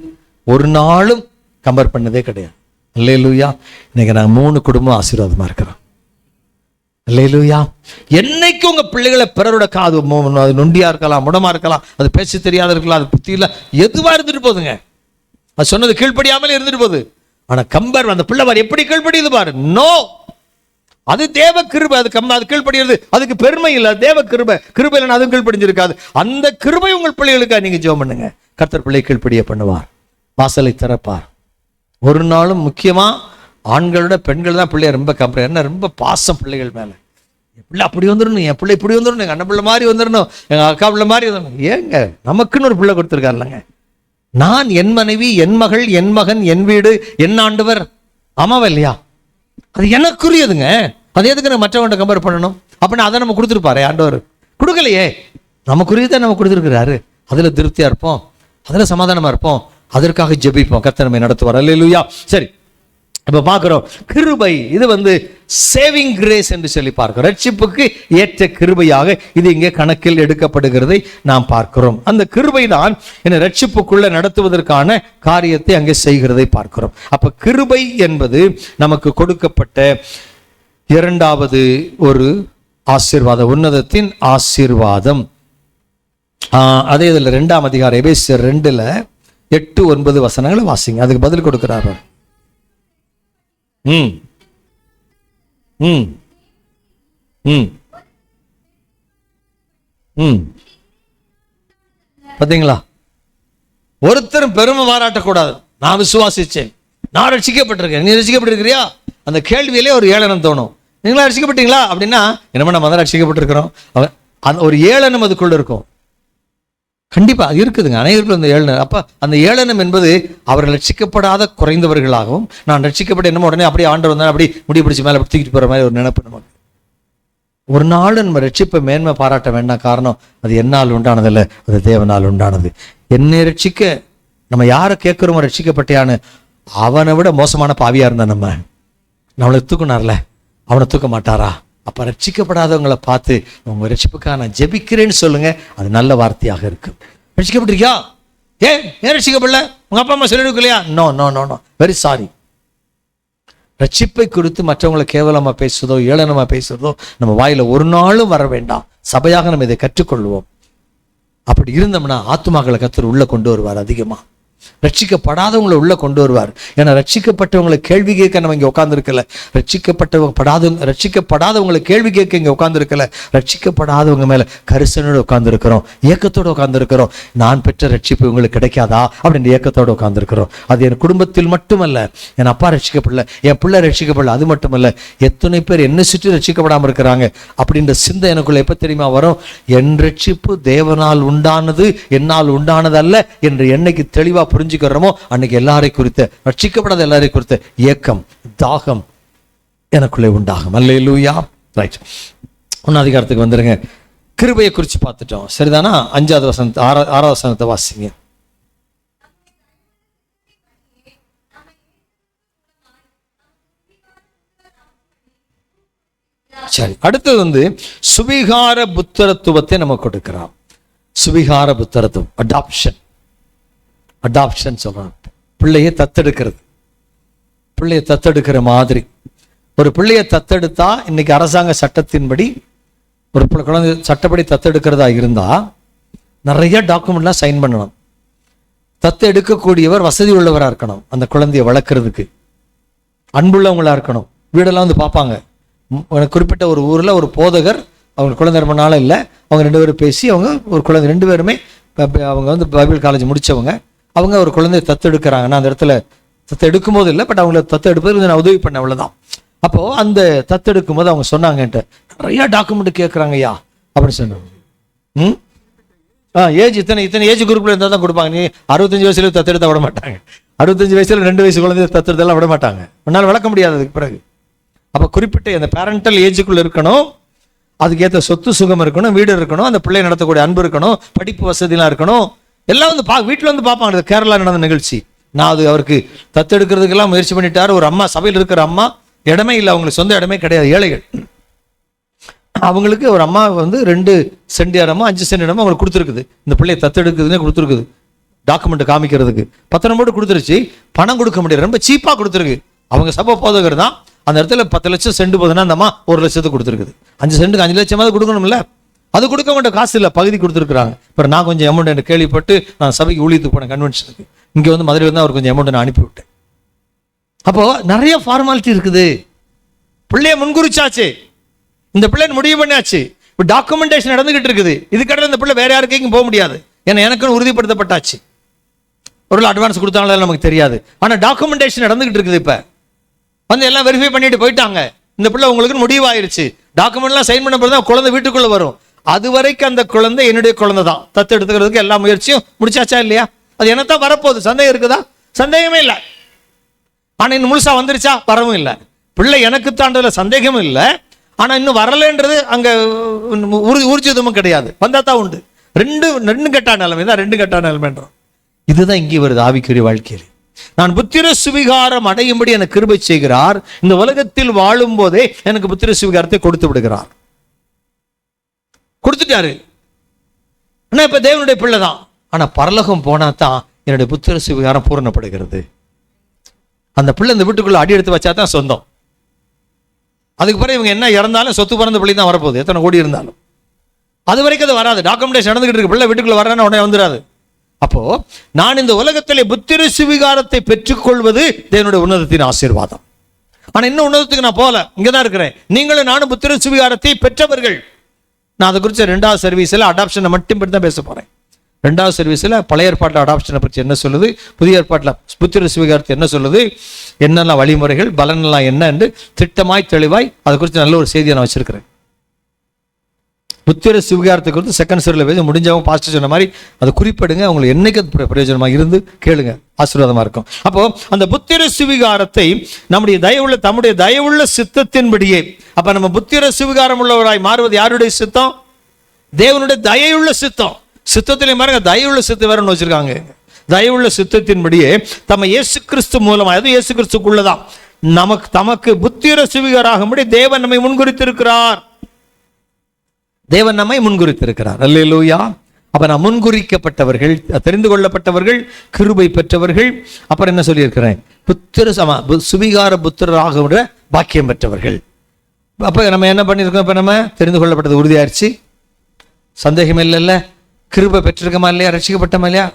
ஒரு நாளும் கம்பேர் பண்ணதே கிடையாது. அல்லேலூயா. இன்னைக்கு நாங்கள் 3 குடும்பம் ஆசீர்வாதமாக இருக்கிறோம். அல்லேலூயா. என்னைக்கு உங்க பிள்ளைகளை பிறரோட காது, அது நொண்டியா இருக்கலாம், முடமா இருக்கலாம், அது பேச தெரியாத இருக்கலாம், அது புத்தி இல்லை, எதுவா இருந்துட்டு போதுங்க, அது சொன்னது கீழ்ப்படியாமல் இருந்துட்டு போகுது. ஆனா கம்பேர், அந்த பிள்ளை பாரு எப்படி கீழ்ப்படியுது பாரு, நோ, அது தேவ கிருபை. அது கீழ்ப்படிகிறது, அதுக்கு பெருமை இல்லை, தேவ கிருபை. கிருபை இல்லைன்னா அதுவும் கீழ்ப்படிஞ்சிருக்காது. அந்த கிருபை உங்கள் பிள்ளைகளுக்காக நீங்க ஜெபம் பண்ணுங்க. கர்த்தர் பிள்ளை கீழ்ப்படிய பண்ணுவார், வாசலை திறப்பார். ஒரு நாளும் முக்கியமா ஆண்களோட பெண்கள் தான் பிள்ளைய ரொம்ப கம்பேர். என்ன ரொம்ப பாசம் பிள்ளைகள் மேல. என் பிள்ளை அப்படி வந்துடணும், என் பிள்ளை இப்படி வந்துடணும், எங்க அண்ணன் பிள்ளை மாதிரி வந்துடணும், எங்க அக்கா பிள்ளை மாதிரி வந்துடணும். ஏங்க, நமக்குன்னு ஒரு பிள்ளை கொடுத்துருக்காருலங்க. நான், என் மனைவி, என் மகள், என் மகன், என் வீடு, என் ஆண்டவர். ஆமாவா இல்லையா? அது எனக்குரியதுங்க. அது எதுக்கு நம்ம மற்றவங்க கம்பேர் பண்ணணும்? அப்படின்னா அதை நம்ம கொடுத்துருப்பாரு ஆண்டவர். கொடுக்கலையே, நமக்குரியதை நம்ம கொடுத்துருக்கிறாரு. அதுல திருப்தியா இருப்போம், அதுல சமாதானமா இருப்போம், அதற்காக ஜெபிப்போம். கர்த்தர் நம்மை நடத்துவார். அல்லேலூயா. சரி, இப்ப பார்க்கிறோம் கிருபை. இது சேவிங் கிரேஸ் என்று சொல்லி பார்க்கிறோம். ரட்சிப்புக்கு ஏற்ற கிருபையாக இது இங்கே கணக்கில் எடுக்கப்படுகிறதை நாம் பார்க்கிறோம். அந்த கிருபை தான் என்ன ரட்சிப்புக்குள்ள நடத்துவதற்கான காரியத்தை அங்கே செய்கிறதை பார்க்கிறோம். அப்ப கிருபை என்பது நமக்கு கொடுக்கப்பட்ட இரண்டாவது ஒரு ஆசீர்வாதம், உன்னதத்தின் ஆசீர்வாதம். அதே இதுல 2ஆம் அதிகாரம் எபேசியர் 2:8-9 வசனங்களை வாசிங்க. அதுக்கு பதில் கொடுக்கிறார். பாத்தீங்களா? ஒருத்தரும் பெருமை பாராட்டக்கூடாது. நான் விசுவாசிச்சேன், நான் ரட்சிக்கப்பட்டிருக்கேன், நீ ரட்சிக்கப்பட்டிருக்கிறியா, அந்த கேள்வியிலே ஒரு ஏளனம் தோணும். நீங்களா ரட்சிக்கப்பட்டீங்களா அப்படின்னா, என்னமா நம்ம தான் ரட்சிக்கப்பட்டிருக்கிறோம். அந்த ஒரு ஏளனம் அதுக்குள்ள இருக்கும். கண்டிப்பா அது இருக்குதுங்க, அனைவருக்கும் அந்த ஏளனம். அப்ப அந்த ஏளனம் என்பது அவர்கள் ரட்சிக்கப்படாத குறைந்தவர்களாகவும், நான் ரட்சிக்கப்பட்ட என்னமோ உடனே அப்படியே ஆண்டவர் வந்தா அப்படி முடி பிடிச்சி மேலே தூக்கிட்டு போற மாதிரி ஒரு நினைப்பு நமக்கு. ஒரு நாள் நம்ம ரட்சிப்பை மேன்மை பாராட்ட வேண்டாம். காரணம், அது என்னால் உண்டானதில்லை, அது தேவனால் உண்டானது. என்னை ரட்சிக்க நம்ம யாரை கேட்கிறோமோ ரட்சிக்கப்பட்டியான்னு, அவனை விட மோசமான பாவியா இருந்தா நம்மளை தூக்குனார்ல, அவனை தூக்க மாட்டாரா? அப்ப ரட்சிக்கப்படாதவங்களை பார்த்து உங்க ரட்சிப்புக்காக நான் ஜெபிக்கிறேன்னு சொல்லுங்க. அது நல்ல வார்த்தையாக இருக்கு. ரட்சிக்கப்பட்டிருக்கியா? ஏன் ரட்சிக்கப்படல? உங்க அப்பா அம்மா சொல்லிருக்கலையா? No no no no, very sorry. ரட்சிப்பை குறித்து மற்றவங்களை கேவலமா பேசுறதோ ஏளனமா பேசுறதோ நம்ம வாயில ஒரு நாளும் வர வேண்டாம். சபையாக நம்ம இதை கற்றுக்கொள்வோம். அப்படி இருந்தோம்னா ஆத்துமாக்களை கர்த்தர் உள்ள கொண்டு வருவார். அதிகமா ரட்சிக்கப்படாதவங்களை உள்ள கொண்டு வருவார். ஏன்னா ரட்சிக்கப்பட்டவங்களை கேள்வி கேட்க நம்ம இங்க உட்கார்ந்து இருக்கல. ரட்சிக்கப்படாதவங்களை கேள்வி கேட்க இங்க உட்கார்ந்து இருக்கல. ரட்சிக்கப்படாதவங்க மேல கரிசனோடு உட்கார்ந்து இருக்கிறோம், ஏக்கத்தோடு உட்கார்ந்து இருக்கிறோம். நான் பெற்ற ரட்சிப்பு உங்களுக்கு கிடைக்காதா அப்படின்ற ஏக்கத்தோடு உட்கார்ந்து இருக்கிறோம். அது என் குடும்பத்தில் மட்டுமல்ல, என் அப்பா ரட்சிக்கப்படல, என் பிள்ளை ரட்சிக்கப்படல, அது மட்டுமல்ல, எத்தனை பேர் என்னை சுற்றி ரட்சிக்கப்படாம இருக்கிறாங்க அப்படின்ற சிந்தை எனக்குள்ள எப்ப தெரியுமா வரும்? என் ரட்சிப்பு தேவனால் உண்டானது, என்னால் உண்டானது அல்ல என்று என்னைக்கு தெளிவா புரிஞ்சுக்கிறோமோ அன்னைக்கு எல்லாரை குறித்த, ரட்சிக்கப்படாத எல்லாரை குறித்த ஏக்கம், தாகம் எனக்குள்ளே உண்டாகும். அல்லேலூயா. ரைட், 1ஆம் அதிகாரத்துக்கு வந்துருங்க. கிருபையை குறித்து பார்த்துட்டோம், சரிதானா? 5வது வசனத்தை 6வது வசனத்தை வாசிங்க. சரி, அடுத்தது சுவிகார புத்திரத்துவத்தை நம்ம கொடுக்கிறோம். சுவிகார புத்திரத்துவம், அடாப்ஷன் சொல்றாங்க. பிள்ளையை தத்தெடுக்கிறது, பிள்ளையை தத்தெடுக்கிற மாதிரி. ஒரு பிள்ளையை தத்தெடுத்தா இன்னைக்கு அரசாங்க சட்டத்தின்படி ஒரு குழந்தை சட்டப்படி தத்தெடுக்கிறதா இருந்தா நிறைய டாக்குமெண்ட்லாம் சைன் பண்ணணும். தத்தெடுக்கக்கூடியவர் வசதி உள்ளவராக இருக்கணும், அந்த குழந்தையை வளர்க்கறதுக்கு அன்புள்ளவங்களா இருக்கணும். வீடெல்லாம் பார்ப்பாங்க. குறிப்பிட்ட ஒரு ஊர்ல ஒரு போதகர், அவங்க குழந்தை ரொம்ப நாளும் இல்லை, அவங்க 2 பேரும் பேசி அவங்க ஒரு குழந்தை, 2 பேருமே அவங்க பைபிள் காலேஜ் முடிச்சவங்க, அவங்க ஒரு குழந்தைய தத்தெடுக்கிறாங்கன்னா அந்த இடத்துல தத்தெடுக்கும் போது இல்லை, பட் அவங்கள தத்தெடுப்பது நான் உதவி பண்ண அவ்வளவுதான். அப்போ அந்த தத்தெடுக்கும் போது அவங்க சொன்னாங்கன்ட்டு நிறைய டாக்குமெண்ட் கேட்குறாங்கய்யா அப்படின்னு சொன்னாங்க. ஏஜ் இத்தனை ஏஜ் குரூப்ல இருந்தால் தான் கொடுப்பாங்க. நீ 65 வயசுல தத்தெடுத்த விட மாட்டாங்க. 65 வயசுல 2 வயசு குழந்தைய தத்துறதெல்லாம் விட மாட்டாங்க, உன்னால் வளர்க்க முடியாது அதுக்கு பிறகு. அப்போ குறிப்பிட்ட அந்த பேரண்டல் ஏஜுக்குள்ள இருக்கணும், அதுக்கேற்ற சொத்து சுகம் இருக்கணும், வீடு இருக்கணும், அந்த பிள்ளை நடத்தக்கூடிய அன்பு இருக்கணும், படிப்பு வசதிலாம் இருக்கணும், எல்லாம் வந்து வீட்டில் வந்து பார்ப்பாங்க. கேரளா நடந்த நிகழ்ச்சி, நான் அது அவருக்கு தத்தெடுக்கிறதுக்கெல்லாம் முயற்சி பண்ணிட்டாரு. ஒரு அம்மா, சபையில் இருக்கிற அம்மா, இடமே இல்லை, அவங்களுக்கு சொந்த இடமே கிடையாது, ஏழைகள். அவங்களுக்கு ஒரு அம்மா வந்து 2 சென்ட் இடமோ 5 சென்ட் இடமோ அவங்களுக்கு கொடுத்துருக்குது, இந்த பிள்ளையை தத்தெடுக்குதுன்னு கொடுத்துருக்குது, டாக்குமெண்ட் காமிக்கிறதுக்கு பத்திரம் போட்டு கொடுத்துருச்சு. பணம் கொடுக்க முடியாது, ரொம்ப சீப்பாக கொடுத்துருக்கு. அவங்க சபை போதகர் தான், அந்த இடத்துல 10 லட்சம் சென்ட் போதுன்னா அந்த அம்மா 1 லட்சத்துக்கு கொடுத்துருக்குது. 5 சென்ட்டுக்கு 5 லட்சமாவது கொடுக்கணும்ல, அது கொடுக்க வேண்டிய காசு இல்லை, பகுதி கொடுத்துருக்குறாங்க. இப்போ நான் கொஞ்சம் அமௌண்ட் எனக்கு கேள்விப்பட்டு நான் சபைக்கு ஊழியத்துக்கு போனேன், கன்வென்ஷனுக்கு. இங்கே வந்து மதுரை வந்து அவர் கொஞ்சம் அமௌண்ட் நான் அனுப்பிவிட்டேன். அப்போ நிறைய ஃபார்மாலிட்டி இருக்குது. பிள்ளைய முன்குறிச்சாச்சு, இந்த பிள்ளை முடிவு பண்ணியாச்சு, இப்போ டாக்குமெண்டேஷன் நடந்துகிட்டு இருக்குது. இதுக்கடையில் இந்த பிள்ளை வேற யாருக்கும் போக முடியாது, ஏன்னா எனக்குன்னு உறுதிப்படுத்தப்பட்டாச்சு. ஒரு அட்வான்ஸ் கொடுத்தாலும் நமக்கு தெரியாது, ஆனால் டாக்குமெண்டேஷன் நடந்துகிட்டு இருக்குது. இப்போ வந்து எல்லாம் வெரிஃபை பண்ணிட்டு போயிட்டாங்க, இந்த பிள்ளை உங்களுக்கு முடிவாயிருச்சு. டாக்குமெண்ட்லாம் சைன் பண்ண பிறகு குழந்தை வீட்டுக்குள்ள வரும். அது வரைக்கும் அந்த குழந்தை என்னுடைய குழந்தை தான், தத்து எடுத்துக்கிறதுக்கு எல்லா முயற்சியும் முடிச்சாச்சா இல்லையா? அது என்னத்தான் வரப்போகுது, சந்தேகம் இருக்குதா? சந்தேகமே இல்லை. ஆனால் இன்னும் முழுசா வந்துருச்சா? வரவும் இல்லை. பிள்ளை எனக்கு தாண்டதுல சந்தேகமும் இல்லை, ஆனால் இன்னும் வரலன்றது அங்கே ஊர்ஜிதமும் கிடையாது, வந்தா தான் உண்டு. ரெண்டு கெட்ட நிலைமை தான், 2 கெட்ட நிலைமைன்றோம். இதுதான் இங்கே வருது ஆவிக்குரிய வாழ்க்கையில். நான் புத்திர சுவிகாரம் அடையும்படி எனக்கு கிருபை செய்கிறார், இந்த உலகத்தில் வாழும் போதே எனக்கு புத்திர சுவிகாரத்தை கொடுத்து விடுகிறார். கொடுத்துட்டாரு. ஆனா இப்ப தேவனுடைய பிள்ளை தான், ஆனா பரலோகம் போனா தான் என்னுடைய புத்திர சுவிகாரம் பூரணப்படுகிறது. அந்த பிள்ளை இந்த வீட்டுக்குள்ள அடி எடுத்து வச்சா தான் சொந்தம். அதுக்கு பிறகு இவங்க என்ன இறந்தாலும் சொத்து பிறந்த பிள்ளை தான் வரப்போகுது, எத்தனை கோடி இருந்தாலும். அது வரைக்கும் அது வராது, டாக்குமெண்டேஷன் நடந்துகிட்டு இருக்கு. பிள்ளை வீட்டுக்குள்ள வர்றேன்னு உடனே வந்துடாது. அப்போ நான் இந்த உலகத்திலே புத்திர சுவிகாரத்தை பெற்றுக்கொள்வது தேவனுடைய உன்னதத்தின் ஆசீர்வாதம். ஆனா இன்னும் உன்னதத்துக்கு நான் போல, இங்கதான் இருக்கிறேன். நீங்களும் நானும் புத்திர சுவிகாரத்தை பெற்றவர்கள். நான் அதை குறித்து 2வது சர்வீஸில் அடாப்ஷனை மட்டும் பற்றி தான் பேச போறேன். 2வது சர்வீஸில் பழைய ஏற்பாட்டில் அடாப்ஷனை பற்றி என்ன சொல்லுது, புதிய ஏற்பாட்டில் புத்திர சுவிகாரத்தை என்ன சொல்லுது, என்னென்ன வழிமுறைகள், பலனெல்லாம் என்ன என்று திட்டமாய் தெளிவாய் அதை குறித்து நல்ல ஒரு செய்தியை நான் வச்சிருக்கிறேன். புத்திர சுவிகாரத்தை குறித்து 2nd சர்வீஸில் பேச முடிஞ்சவங்க பாஸ்டர் சொன்ன மாதிரி அதை குறிப்பிடுங்க. உங்களுக்கு என்னைக்கு பிரயோஜனமாக இருந்து கேளுங்க, ஆசீர்வாதமாக இருக்கும். அப்போ அந்த புத்திர சுவிகாரத்தை தம்முடைய தயவுள்ள சித்தத்தின்படியே, அப்ப நம்ம புத்திர சுவிகாரம் உள்ளவராய் மாறுவது யாருடைய சித்தம்? தேவனுடைய தயவுள்ள சித்தம். சித்தத்திலே பாருங்க, தயவுள்ள சித்தம் வேறன்னு வச்சிருக்காங்க. தயவுள்ள சித்தத்தின்படியே தம்ம இயேசு கிறிஸ்து மூலமாக, அது இயேசு கிறிஸ்துக்குள்ளதான் தமக்கு புத்திர சுவிகாராகும்படி தேவன் நம்மை முன்குறித்திருக்கிறார். தேவன் நம்மை முன்குறித்திருக்கிறார். அல்லேலூயா. அப்ப நான் முன்குறிக்கப்பட்டவர்கள், தெரிந்து கொள்ளப்பட்டவர்கள், கிருபை பெற்றவர்கள். அப்புறம் என்ன சொல்லியிருக்கிறேன்? சுவிகார புத்திரராக பாக்கியம் பெற்றவர்கள். அப்ப நம்ம என்ன பண்ணிருக்கோம்? இப்ப நம்ம தெரிந்து கொள்ளப்பட்டது உறுதியாயிருச்சு, சந்தேகம் இல்லைல்ல. கிருபை பெற்றிருக்கமா இல்லையா? ரட்சிக்கப்பட்டமா இல்லையா?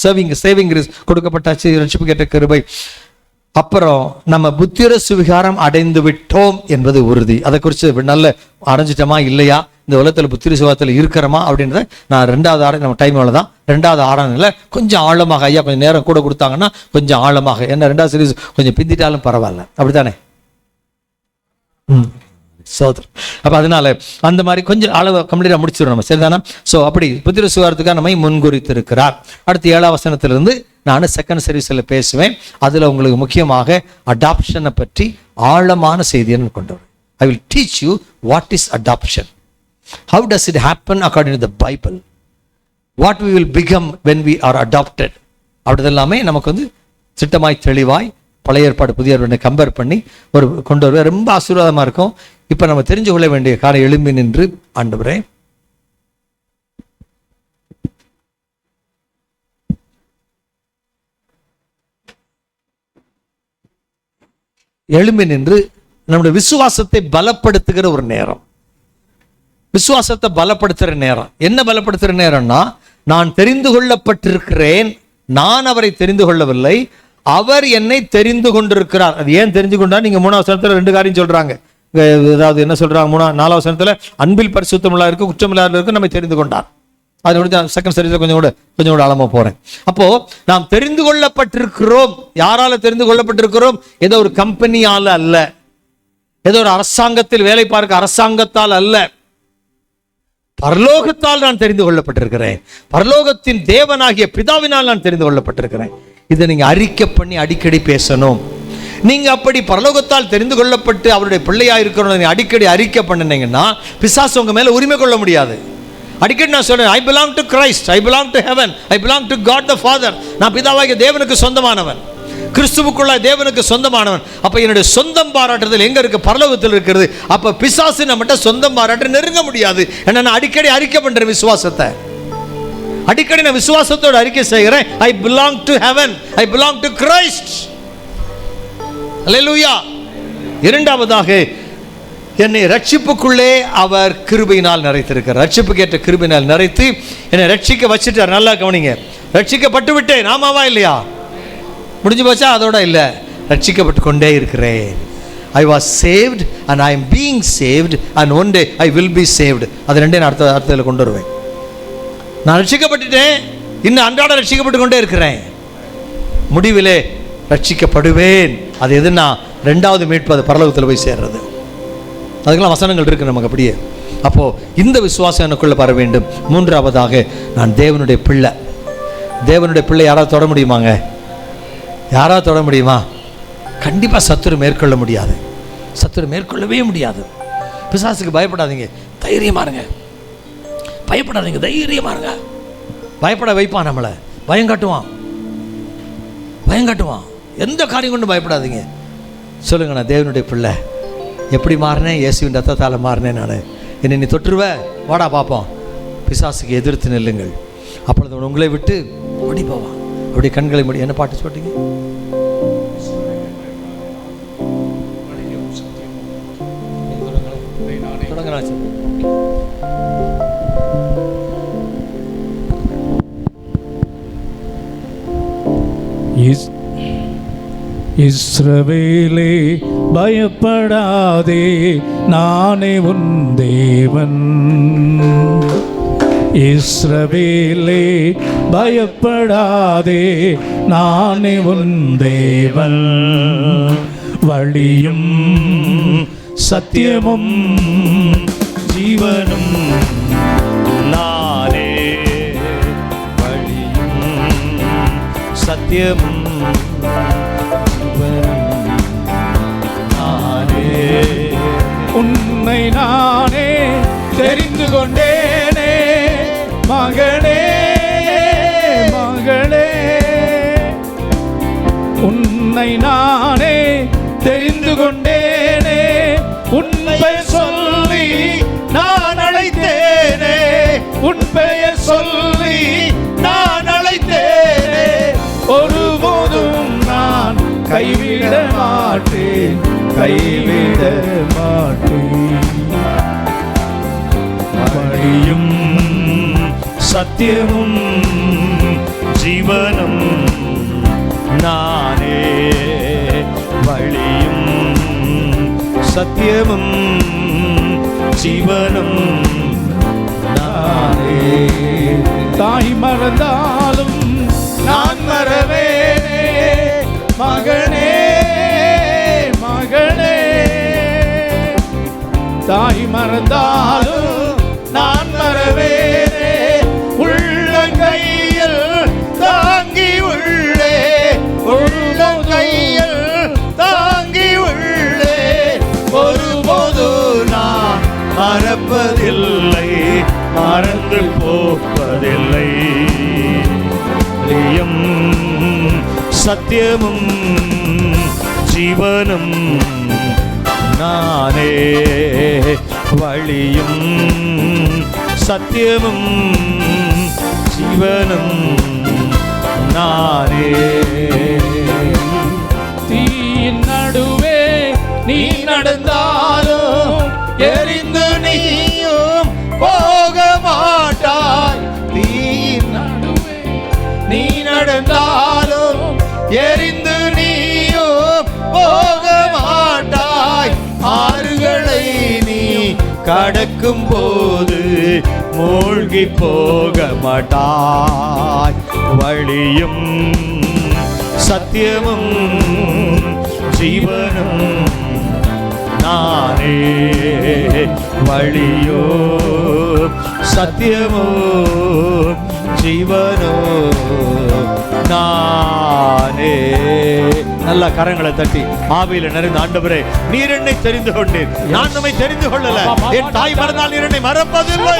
சேவிங் கொடுக்கப்பட்டாச்சு, ரட்சிப்பு கேட்ட கிருபை. அப்புறம் நம்ம புத்திர சுவிகாரம் அடைந்து விட்டோம் என்பது உறுதி. அதை குறித்து நல்ல அடைஞ்சிட்டோமா இல்லையா, இந்த உலகத்தில் புத்திர சுவிகாரத்தில் இருக்கிறோமா அப்படின்றத நான் 2வது நம்ம டைம் தான் 2வது ஆராதனையில் கொஞ்சம் ஆழமாக, ஐயா கொஞ்சம் நேரம் கூட கொடுத்தாங்கன்னா கொஞ்சம் ஆழமாக, என்ன 2வது சீரீஸ் கொஞ்சம் பிந்திட்டாலும் பரவாயில்ல, அப்படித்தானே? சோதர். அப்போ அதனால அந்த மாதிரி கொஞ்சம் அளவு கம்ப்ளீட்டாக முடிச்சிடும் நம்ம, சரிதானா? ஸோ அப்படி புத்திர சுவிகாரத்துக்காக நம்மை முன்குறித்திருக்கிறார். அடுத்து 7ஆம் வசனத்திலிருந்து நான் 2nd சர்வீஸில் பேசுவேன். அதில் உங்களுக்கு முக்கியமாக அடாப்ஷனை பற்றி ஆழமான செய்தியை கொண்டு வரேன். I will teach you what is adoption. How does it happen according to the Bible? What we will become when we are adopted? அப்படிதெல்லாமே நமக்கு வந்து திட்டமாய் தெளிவாய் பழைய ஏற்பாடு புதிய ஏற்பாடு கம்பேர் பண்ணி ஒரு கொண்டு வருவது ரொம்ப ஆசீர்வாதமாக இருக்கும். இப்போ நம்ம தெரிஞ்சு கொள்ள வேண்டிய காலை எழும்பி நின்று, ஆண்டவரே எழும்பி நின்று நம்முடைய விசுவாசத்தை பலப்படுத்துகிற ஒரு நேரம். விசுவாசத்தை பலப்படுத்துகிற நேரம். என்ன பலப்படுத்துகிற நேரம்னா, நான் தெரிந்து கொள்ளப்பட்டிருக்கிறேன், நான் அவரை தெரிந்து கொள்ளவில்லை, அவர் என்னை தெரிந்து கொண்டிருக்கிறார். அது ஏன் தெரிந்து கொண்டார்? நீங்க 3ஆம் வசனத்துல 2 காரியம் சொல்றாங்க. அதாவது என்ன சொல்றாங்க? 4ஆம் வசனத்துல அன்பில் பரிசுத்தமுள்ளா இருக்கு, குற்றமில்லாத இருக்கு, நம்மை தெரிந்து கொண்டார். அதோட 2nd சர்வீஸ்ல கொஞ்சம் கூட ஆழமா போறேன். அப்போ நாம் தெரிந்து கொள்ளப்பட்டிருக்கிறோம். யாரால தெரிந்து கொள்ளப்பட்டிருக்கிறோம்? ஏதோ ஒரு கம்பெனியால அல்ல, ஏதோ ஒரு அரசாங்கத்தில் வேலை பார்க்க அரசாங்கத்தால் அல்ல, பரலோகத்தால் நான் தெரிந்து கொள்ளப்பட்டிருக்கிறேன். பரலோகத்தின் தேவனாகிய பிதாவினால் நான் தெரிந்து கொள்ளப்பட்டிருக்கிறேன். இதை நீங்கள் அறிக்கை பண்ணி அடிக்கடி பேசணும். நீங்கள் அப்படி பரலோகத்தால் தெரிந்து கொள்ளப்பட்டு அவருடைய பிள்ளையாக இருக்கிறவங்க அடிக்கடி அறிக்கை பண்ணினீங்கன்னா பிசாசு உங்கள் மேலே உரிமை கொள்ள முடியாது. அடிக்கடி நான் சொல்றேன், I belong to Christ, I belong to heaven, I belong to God the Father. நான் பிதாவாகிய தேவனுக்கு சொந்தமானவன், கிறிஸ்துவுக்குள்ள தேவனுக்கு சொந்தமானவன். அப்போ என்னுடைய சொந்தம் பாராட்டுதல் எங்கே இருக்குது? பரலோகத்தில் இருக்கிறது. அப்போ பிசாசு நம்மகிட்ட சொந்தம் பாராட்ட நெருங்க முடியாது. ஏன்னா நான் அடிக்கடி அறிக்கை பண்ணுறேன் விசுவாசத்தை. அடிக்கடி நான் விசுவாசத்தோடு அறிக்கை செய்கிறேன், I belong to heaven, I belong to Christ. Hallelujah. இரண்டாவதாக, என்னை ரட்சிப்புக்குள்ளே அவர் கிருபையினால் நிறைத்திருக்கிறார். ரட்சிப்புக்கு ஏற்ற கிருபையினால் நிறைத்து என்னை ரட்சிக்க வச்சுட்டார். நல்லா கவனிங்க, ரட்சிக்கப்பட்டு விட்டேன். ஆமாவா இல்லையா? முடிஞ்சு போச்சா? அதோட இல்லை, ரட்சிக்கப்பட்டு கொண்டே இருக்கிறேன். I was saved and I am being saved and one day I will be saved. அது ரெண்டே நான் அர்த்தத்தில் கொண்டு வருவேன். நான் ரட்சிக்கப்பட்டுட்டேன், இன்னும் அன்றாட ரட்சிக்கப்பட்டு கொண்டே இருக்கிறேன், முடிவிலே ரட்சிக்கப்படுவேன். அது எதுனா ரெண்டாவது மீட்பு, அது பரலோகத்தில் போய் சேர்றது. அதுக்கெல்லாம் வசனங்கள் இருக்குது நமக்கு அப்படியே. அப்போது இந்த விசுவாசம் எனக்குள்ளே வர வேண்டும். மூன்றாவதாக, நான் தேவனுடைய பிள்ளை. தேவனுடைய பிள்ளை யாராவது தொட முடியுமாங்க? யாராவது தொட முடியுமா? கண்டிப்பாக சத்துரு மேற்கொள்ள முடியாது. சத்துரு மேற்கொள்ளவே முடியாது. பிசாசுக்கு பயப்படாதீங்க, தைரியமாக இருங்க. பயப்படாதீங்க, தைரியமாக இருங்க. பயப்பட வைப்பான், நம்மளை பயம் காட்டுவான், பயம் காட்டுவான். எந்த காரியம் கொண்டு பயப்படாதீங்க. சொல்லுங்க, நான் தேவனுடைய பிள்ளை. எப்படி மாறினேன்? இயேசுவின் ரத்தத்தால் மாறினேன். நான் என்னை நீ தொற்றுவ, வாடா பார்ப்போம். பிசாசுக்கு எதிர்த்து நில்லுங்கள், அப்பொழுது உங்களை விட்டு ஓடி போவான். அப்படி கண்களை மூடி. என்ன பாட்டு சொல்றீங்க? இஸ்ரவேலே பயப்படாதே, நானே உன் தேவன். இஸ்ரவேலே பயப்படாதே, நானே உன் தேவன். வழியும் சத்தியமும் ஜீவனும் நானே. வழியும் சத்தியமும் உன்னை நானே தெரிந்து கொண்டேனே மகனே, மகளே. உன்னை நானே தெரிந்து கொண்டேனே, உன் பெயர் சொல்லி நான் அழைத்தேனே, உன் பெயர் சொல்லி நான் அழைத்தேனே. ஒருபோதும் நான் கைவிட மாட்டேன், கைவிட மாட்டேன். வழியும் சத்தியமும் ஜீவனும் நானே. வழியும் சத்தியமும் ஜீவனும் நானே. தாய் மறந்தாலும் நான் மறவேனே மகனே, மகனே. தாய் மறந்தாலும் நான் மறவேனே, உள்ளங்கையில் தாங்கி உள்ளே, உள்ளங்கையில் தாங்கி உள்ளே. ஒருபோது நான் மறப்பதில்லை, மறந்து போவதில்லை. சத்தியமும் ஜீவனும் நானே. வழியும் சத்தியமும் ஜீவனும் நானே. தீயின் நடுவே நீ நடந்தாலும் எரிந்து நீயும் போக மாட்டாய். தீயின் நடுவே நீ நடந்தாலும் எரிந்து நீயும் போக மாட்டாய். ஆறுகளை நீ கடக்கும் போது மூழ்கி போக மாட்டாய். வழியும் சத்தியமும் ஜீவனும் நானே. வழியோ சத்தியமோ ஜீவனோ நானே. நல்ல கரங்களை தட்டி ஆவியில நிறைந்த ஆண்டவரே, நீர் என்னை தெரிந்து கொண்டீர், நான் நம்மை தெரிந்து கொள்ளல. என் தாய் மறந்தால் நீர் என்னை மறப்பதில்லை.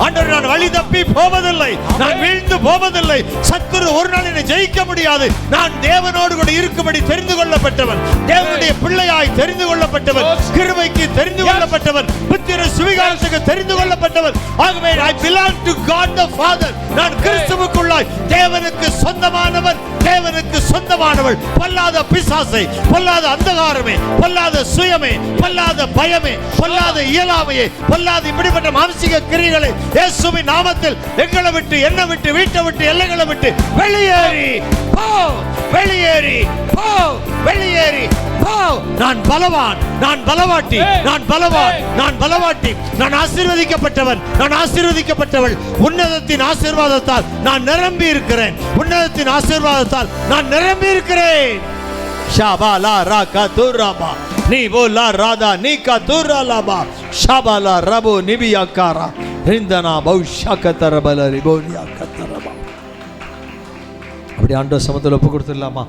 ஆண்டவர், நான் வழி தப்பி போவதில்லை, நான் வீழ்ந்து போவதில்லை. சத்துரு ஒரு நாள் என்னை ஜெயிக்க முடியாது. நான் தேவனோடு கூட இருக்கும்படி தெரிந்து கொள்ளப்பட்டவன், தேவனுடைய பிள்ளையாய் தெரிந்து கொள்ளப்பட்டவன், கிருபைக்கு தெரிந்து கொள்ளப்பட்டவன், புத்திர சுவிகாரத்துக்கு தெரிந்து கொள்ளப்பட்டவன். ஆகவே I belong to God the Father. நான் கிறிஸ்துவுக்குள்ளாய் தேவனுக்கு சொந்தமானவன், தேவனுக்கு சொந்தமானவள். பொல்லாத பிசாசை, பொல்லாத அந்தகாரமே, பொல்லாத சுயமே, பொல்லாத பயமே, பொல்லாத இயலாமையே, பொல்லாத இப்படிப்பட்ட மாம்சீக கிரியைகளை இயேசுவின் நாமத்தில் எங்களை விட்டு, என்னை விட்டு, வீட்டை விட்டு, எல்லைகளை விட்டு வெளியேறி போ, வெளியேறி போ, வெளியேறி போ. நான் பலவான், நான் பலவாட்டி, நான் பலவான், நான் பலவாட்டி, நான் ஆசீர்வதிக்கப்பட்டவன், நான் ஆசீர்வதிக்கப்பட்டவள். உன்னதத்தின் ஆசீர்வாதத்தால் நான் நிரம்பி இருக்கிறேன், உன்னதத்தின் ஆசீர்வாதத்தால் நான் நிரம்பி இருக்கிறேன். ஷாபாலா ராகா துராபா நீ போலா ராதா நீகா துராலாபா ஷாபாலா ரபோ நிபியாகாரா ரிந்தனா பௌஷாகதரபல ரிபோனியாகதரபா. அப்படி ஆண்டவர் சமத்துல ஒப்பு கொடுத்துடலாமா?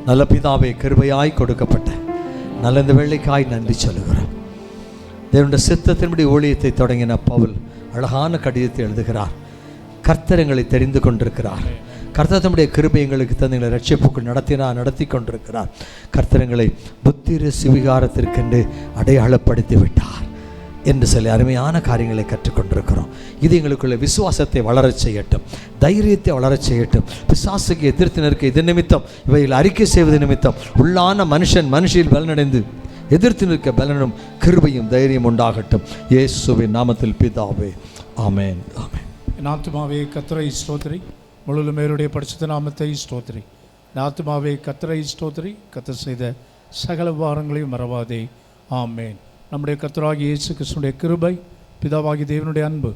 நல்ல பிதாவே, கிருபையாய் கொடுக்கப்பட்ட நல்ல இந்த வேளைக்காய் நன்றி சொல்லுகிறோம். தேவனுடைய சித்தத்தின்படி ஊழியத்தை தொடங்கின பவுல் அழகான கடிதத்தை எழுதுகிறார். கர்த்தரங்களை தெரிந்து கொண்டிருக்கிறார். கர்த்தர் தம்முடைய கிருபை எங்களுக்கு தந்தைகளை ரட்சிப்புக்குள் நடத்தி கொண்டிருக்கிறார். கர்த்தரங்களை புத்திர சுவிகாரத்திற்கென்று அடையாளப்படுத்தி விட்டார் என்று சொல்லி அருமையான காரியங்களை கற்றுக்கொண்டிருக்கிறோம். இது எங்களுக்குள்ள விசுவாசத்தை வளரச் செய்யட்டும், தைரியத்தை வளரச் செய்யட்டும். பிசாசுக்கு எதிர்த்து நிற்க இது நிமித்தம், இவைகள் அறிக்கை செய்வது நிமித்தம் உள்ளான மனுஷியில் பலனடைந்து எதிர்த்து நிற்க பலனும் கிருபையும் தைரியம் உண்டாகட்டும். இயேசுவின் நாமத்தில் பிதாவே, ஆமென், ஆமென். என் ஆத்துமாவே கர்த்தரை ஸ்தோத்திரி, முழு மேருடைய பரிசுத்த நாமத்தை ஸ்தோத்திரி. என் ஆத்துமாவே கர்த்தரை ஸ்தோத்திரி, கர்த்தர் செய்த சகல வாரங்களையும் மறவாதே. ஆமென். நம்முடைய கர்த்தராகிய இயேசு கிறிஸ்துவினுடைய கிருபை, பிதாவாகிய தேவனுடைய அன்பு,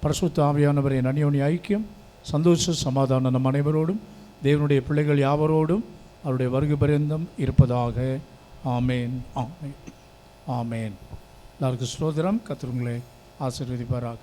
பரிசுத்த ஆவியானவரின் அந்யோன்ய ஐக்கியம், சந்தோஷ சமாதானம் நம் அனைவரோடும், தேவனுடைய பிள்ளைகள் யாவரோடும் அவருடைய வருகை பரியந்தம் இருப்பதாக. ஆமேன், ஆமேன், ஆமேன். எல்லாருக்கும் ஸ்தோத்திரம். கர்த்தர் உங்களை ஆசீர்வதிப்பாராக.